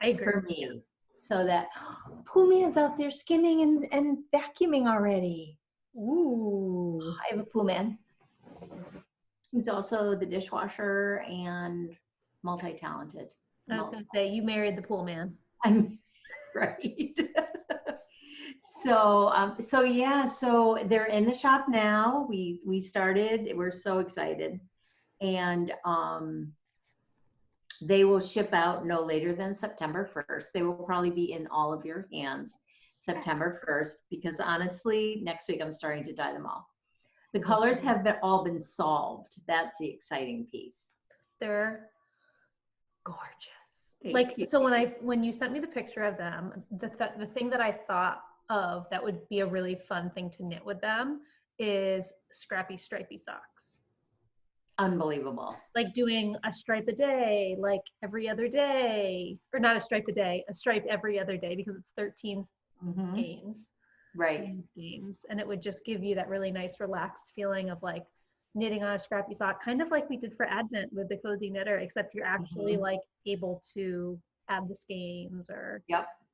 Speaker 1: I agree.
Speaker 2: For me. So that Pooh Man's out there skimming and vacuuming already.
Speaker 1: Ooh.
Speaker 2: I have a Pooh Man who's also the dishwasher and multi-talented.
Speaker 1: I was going to say, you married the Pool Man.
Speaker 2: I'm right. So they're in the shop now. We started, we're so excited. And they will ship out no later than September 1st. They will probably be in all of your hands September 1st, because honestly, next week I'm starting to dye them all. The colors have all been solved. That's the exciting piece.
Speaker 1: They're gorgeous. So when you sent me the picture of them, the thing that I thought of that would be a really fun thing to knit with them is scrappy stripy socks.
Speaker 2: Unbelievable.
Speaker 1: Like doing a stripe a day, like every other day, or not a stripe a day, a stripe every other day, because it's 13 skeins.
Speaker 2: Right.
Speaker 1: Skeins. And it would just give you that really nice relaxed feeling of like knitting on a scrappy sock, kind of like we did for Advent with the Cozy Knitter, except you're actually like able to add the skeins or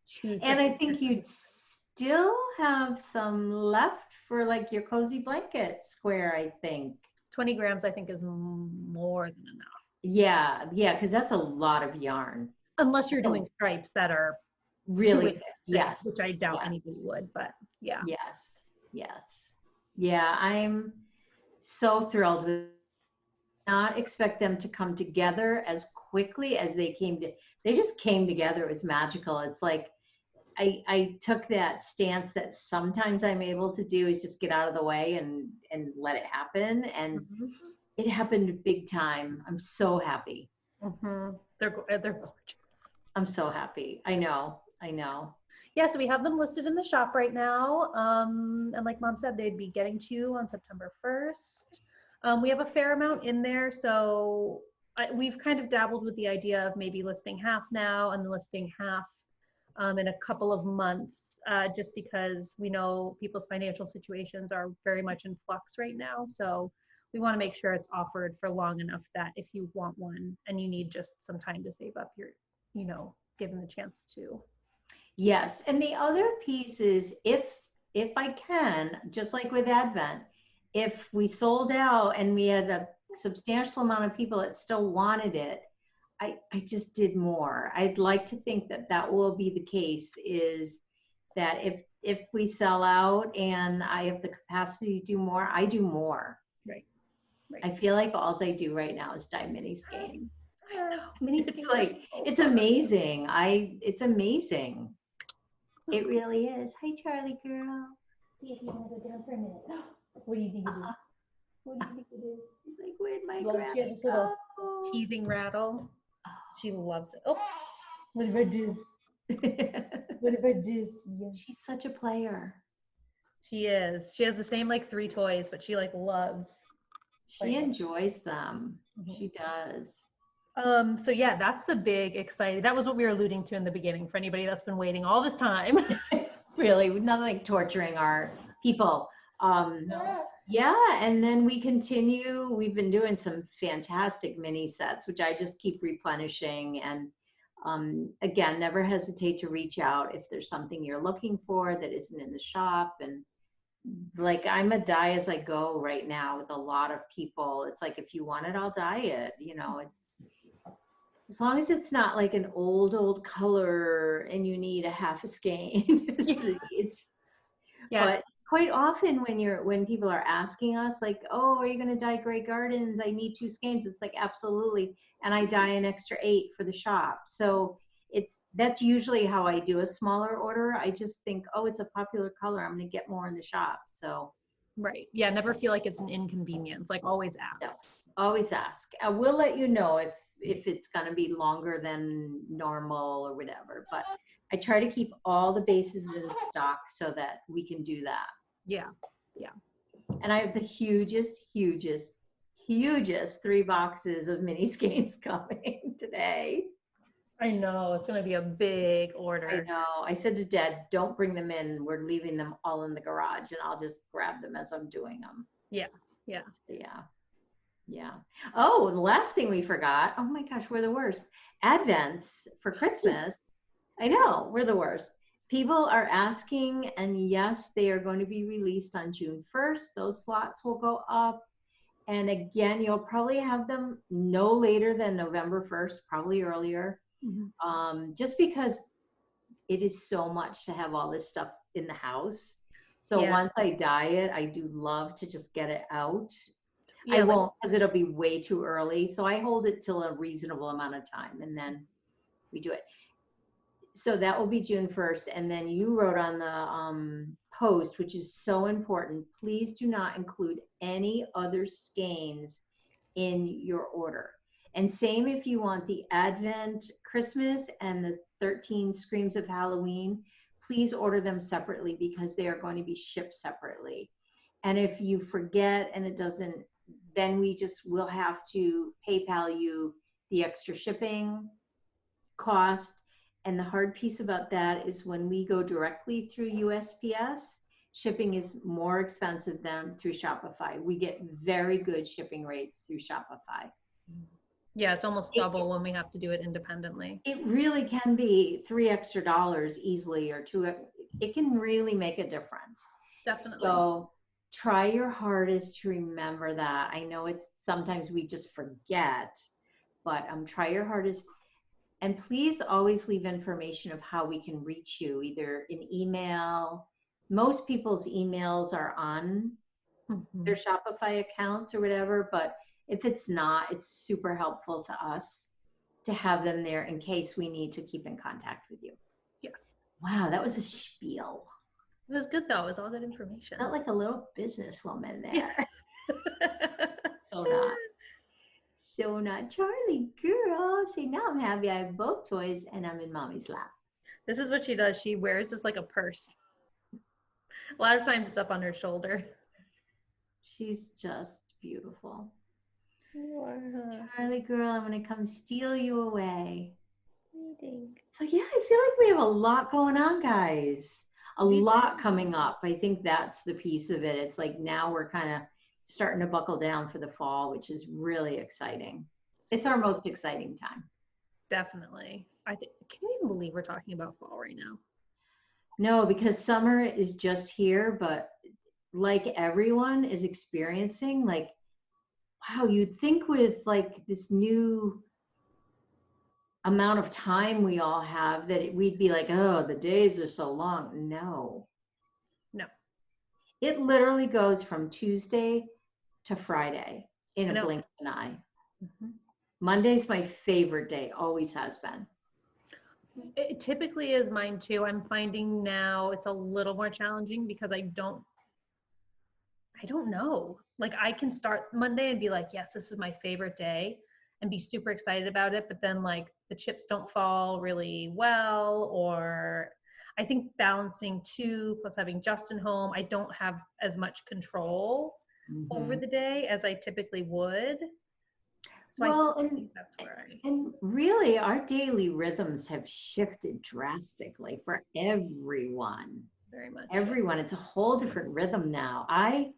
Speaker 1: choose.
Speaker 2: And I think you'd still have some left for like your cozy blanket square, I think.
Speaker 1: 20 grams, I think, is more than enough.
Speaker 2: Yeah, because that's a lot of yarn.
Speaker 1: Unless you're doing stripes that are
Speaker 2: really, yes,
Speaker 1: which I doubt anybody would, but yeah.
Speaker 2: Yes. Yeah, I'm so thrilled. Not expect them to come together as quickly as they just came together. It was magical. It's like I took that stance that sometimes I'm able to do, is just get out of the way and let it happen. And it happened big time. I'm so happy.
Speaker 1: They're gorgeous.
Speaker 2: I'm so happy. I know.
Speaker 1: Yeah, so we have them listed in the shop right now. And like Mom said, they'd be getting to you on September 1st. We have a fair amount in there. So we've kind of dabbled with the idea of maybe listing half now and listing half in a couple of months, just because we know people's financial situations are very much in flux right now. So we want to make sure it's offered for long enough that if you want one and you need just some time to save up, you're, given the chance to.
Speaker 2: Yes. And the other piece is, if I can, just like with Advent, if we sold out and we had a substantial amount of people that still wanted it, I just did more. I'd like to think that will be the case, is that if we sell out and I have the capacity to do more, I do more.
Speaker 1: Right.
Speaker 2: I feel like all I do right now is dye mini skein.
Speaker 1: I know. Mini skein.
Speaker 2: It's amazing. It's amazing. It really is. Hi, Charlie girl.
Speaker 1: See if you want to go down for a minute. What do you think it is? What do you think it is?
Speaker 2: He's like, where'd my
Speaker 1: Well,
Speaker 2: grandma
Speaker 1: she has this little
Speaker 2: go?
Speaker 1: teething rattle. She loves it. Oh, what about this? What about this? Yes.
Speaker 2: She's such a player.
Speaker 1: She is. She has the same like 3 toys, but she like loves.
Speaker 2: She enjoys them.
Speaker 1: Mhm.
Speaker 2: She does.
Speaker 1: So yeah, that's the big exciting. That was what we were alluding to in the beginning for anybody that's been waiting all this time.
Speaker 2: Really, nothing like torturing our people. Yeah, and then we continue. We've been doing some fantastic mini sets, which I just keep replenishing. And again, never hesitate to reach out if there's something you're looking for that isn't in the shop. And like, I'm a dye as I go right now with a lot of people. It's like, if you want it, I'll dye it. You know, it's as long as it's not like an old color and you need a half a skein. It's
Speaker 1: Yeah.
Speaker 2: But quite often when people are asking us like, oh, are you going to dye Grey Gardens? I need 2 skeins. It's like, absolutely. And I dye an extra 8 for the shop. So that's usually how I do a smaller order. I just think, oh, it's a popular color, I'm going to get more in the shop. So
Speaker 1: Right. Yeah. Never feel like it's an inconvenience. Like always ask.
Speaker 2: no, always ask. I will let you know if it's going to be longer than normal or whatever, but I try to keep all the bases in stock so that we can do that.
Speaker 1: Yeah.
Speaker 2: And I have the hugest 3 boxes of mini skeins coming today.
Speaker 1: I know. It's going to be a big
Speaker 2: I
Speaker 1: order.
Speaker 2: know. I said to Dad, don't bring them in. We're leaving them all in the garage and I'll just grab them as I'm doing them.
Speaker 1: Yeah.
Speaker 2: Oh, the last thing we forgot. Oh my gosh, we're the worst. Advents for Christmas. I know, we're the worst. People are asking, and yes, they are going to be released on June 1st. Those slots will go up. And again, you'll probably have them no later than November 1st, probably earlier.
Speaker 1: Mm-hmm.
Speaker 2: Just because it is so much to have all this stuff in the house. So once I dye it, I do love to just get it out. I won't, because it'll be way too early. So I hold it till a reasonable amount of time and then we do it. So that will be June 1st. And then you wrote on the post, which is so important, please do not include any other skeins in your order. And same if you want the Advent Christmas and the 13 Screams of Halloween, please order them separately because they are going to be shipped separately. And if you forget and it doesn't, then will have to PayPal you the extra shipping cost. And the hard piece about that is when we go directly through USPS, shipping is more expensive than through Shopify. We get very good shipping rates through Shopify.
Speaker 1: Yeah, it's almost double when we have to do it independently.
Speaker 2: It really can be $3 extra easily or $2. It can really make a difference.
Speaker 1: Definitely.
Speaker 2: So try your hardest to remember that. I know it's sometimes we just forget, but try your hardest. And please always leave information of how we can reach you, either in email. Most people's emails are on their Shopify accounts or whatever, but if it's not, it's super helpful to us to have them there in case we need to keep in contact with you.
Speaker 1: Yes.
Speaker 2: Wow, that was a spiel.
Speaker 1: It was good though. It was all good information.
Speaker 2: Felt like a little businesswoman there.
Speaker 1: Yeah.
Speaker 2: So not. Charlie girl. See, now I'm happy I have both toys and I'm in mommy's lap.
Speaker 1: This is what she does. She wears this like a purse. A lot of times it's up on her shoulder.
Speaker 2: She's just beautiful.
Speaker 1: Charlie
Speaker 2: girl, I'm going to come steal you away.
Speaker 1: What do you think?
Speaker 2: So yeah, I feel like we have a lot going on, guys. A lot coming up. I think that's the piece of it. It's like now we're kind of starting to buckle down for the fall, which is really exciting. It's our most exciting time.
Speaker 1: Definitely. Can you even believe we're talking about fall right now?
Speaker 2: No, because summer is just here, but like everyone is experiencing, like, wow, you'd think with like this new amount of time we all have that we'd be like, oh, the days are so long. No. It literally goes from Tuesday to Friday in a blink of an eye. Monday's my favorite day, always has been.
Speaker 1: It typically is mine too. I'm finding now it's a little more challenging because I don't know. Like I can start Monday and be like, yes, this is my favorite day and be super excited about it. But then like the chips don't fall really well, or I think balancing 2 plus having Justin home, I don't have as much control over the day as I typically would. So
Speaker 2: well,
Speaker 1: I think that's where
Speaker 2: and really our daily rhythms have shifted drastically for everyone.
Speaker 1: Very much.
Speaker 2: Everyone. It's a whole different rhythm now. I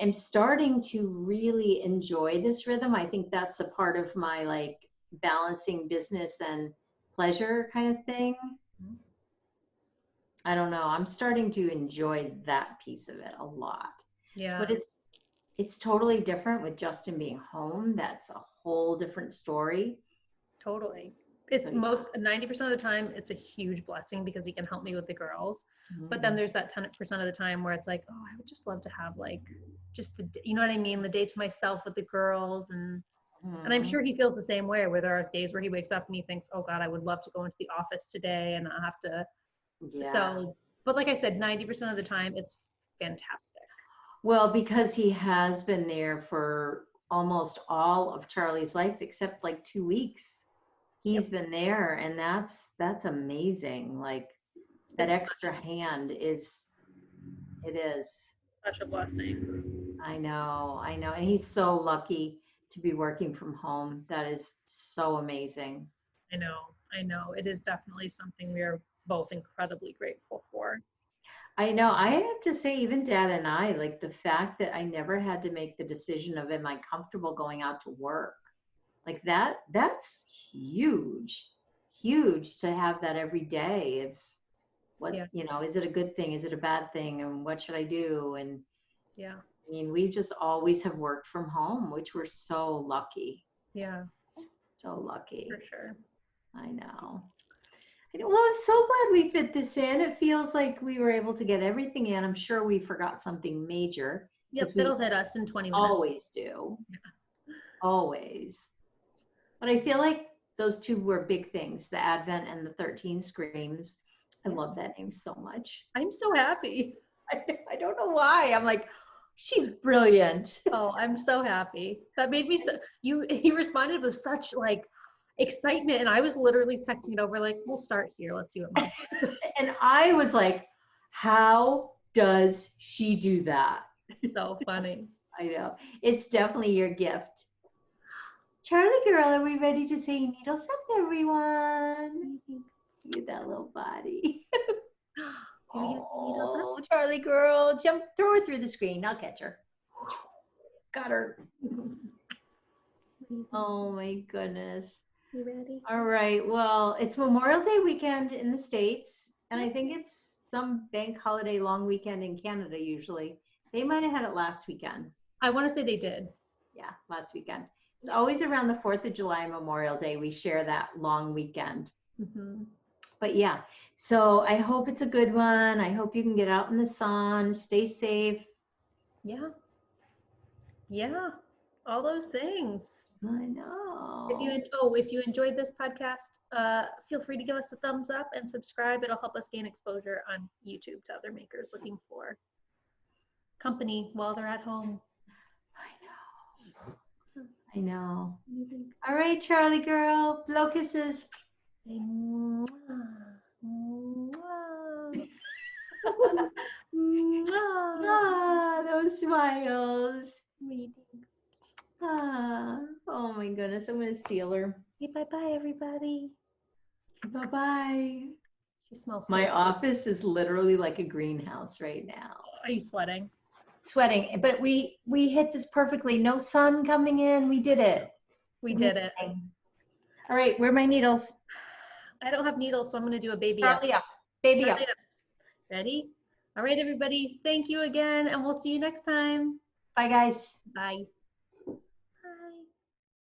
Speaker 2: am starting to really enjoy this rhythm. I think that's a part of my like balancing business and pleasure kind of thing. I don't know. I'm starting to enjoy that piece of it a lot.
Speaker 1: Yeah.
Speaker 2: But it's totally different with Justin being home. That's a whole different story.
Speaker 1: Totally. It's 90% of the time, it's a huge blessing because he can help me with the girls. But then there's that 10% of the time where it's like, oh, I would just love to have like just you know what I mean? The day to myself with the girls. And I'm sure he feels the same way, where there are days where he wakes up and he thinks, oh God, I would love to go into the office today and not have to.
Speaker 2: Yeah.
Speaker 1: So, but like I said, 90% of the time, it's fantastic.
Speaker 2: Well, because he has been there for almost all of Charlie's life, except like 2 weeks. He's been there, and that's amazing. Like that extra hand is
Speaker 1: such a blessing.
Speaker 2: I know. And he's so lucky to be working from home. That is so amazing.
Speaker 1: I know. It is definitely something we are both incredibly grateful for.
Speaker 2: I know. I have to say, even Dad and I, like the fact that I never had to make the decision of, am I comfortable going out to work? Like that's huge to have that every day. If what, is it a good thing? Is it a bad thing? And what should I do? And I mean, we just always have worked from home, which we're so lucky.
Speaker 1: Yeah.
Speaker 2: So lucky.
Speaker 1: For sure.
Speaker 2: I know. Well, I'm so glad we fit this in. It feels like we were able to get everything in. I'm sure we forgot something major.
Speaker 1: Yep, it'll hit us in 20 minutes.
Speaker 2: Always do. Yeah. Always. But I feel like those two were big things, the Advent and the 13 Screams. I love that name so much.
Speaker 1: I'm so happy.
Speaker 2: I don't know why. I'm like, she's brilliant.
Speaker 1: Oh, I'm so happy. That made me so, he responded with such like excitement, and I was literally texting it over like, we'll start here. Let's see what Mom says.
Speaker 2: And I was like, how does she do that?
Speaker 1: So funny.
Speaker 2: I know. It's definitely your gift. Charlie girl, are we ready to say needles up, everyone? Look at that little body. Oh, Charlie girl, throw her through the screen. I'll catch her. Got her. Oh my goodness.
Speaker 1: You ready?
Speaker 2: All right. Well, it's Memorial Day weekend in the States, and I think it's some bank holiday long weekend in Canada usually. They might have had it last weekend.
Speaker 1: I want to say they did.
Speaker 2: Yeah, last weekend. It's always around the 4th of July, Memorial Day. We share that long weekend. But yeah, so I hope it's a good one. I hope you can get out in the sun, stay safe.
Speaker 1: Yeah. Yeah. All those things.
Speaker 2: I know.
Speaker 1: If you enjoyed this podcast, feel free to give us a thumbs up and subscribe. It'll help us gain exposure on YouTube to other makers looking for company while they're at home.
Speaker 2: I know. All right, Charlie girl, blow kisses. Those smiles. Oh my goodness, I'm gonna steal her.
Speaker 1: Hey, bye-bye, everybody.
Speaker 2: Bye-bye.
Speaker 1: She smells so
Speaker 2: My
Speaker 1: good.
Speaker 2: office is literally like a greenhouse right now.
Speaker 1: Are you sweating?
Speaker 2: Sweating, but we hit this perfectly. No sun coming in. We did it.
Speaker 1: We did it.
Speaker 2: All right, where are my needles?
Speaker 1: I don't have needles, so I'm going to do a baby
Speaker 2: Charlie
Speaker 1: up.
Speaker 2: up. Baby up.
Speaker 1: Ready? All right, everybody. Thank you again, and we'll see you next time.
Speaker 2: Bye, guys.
Speaker 1: Bye.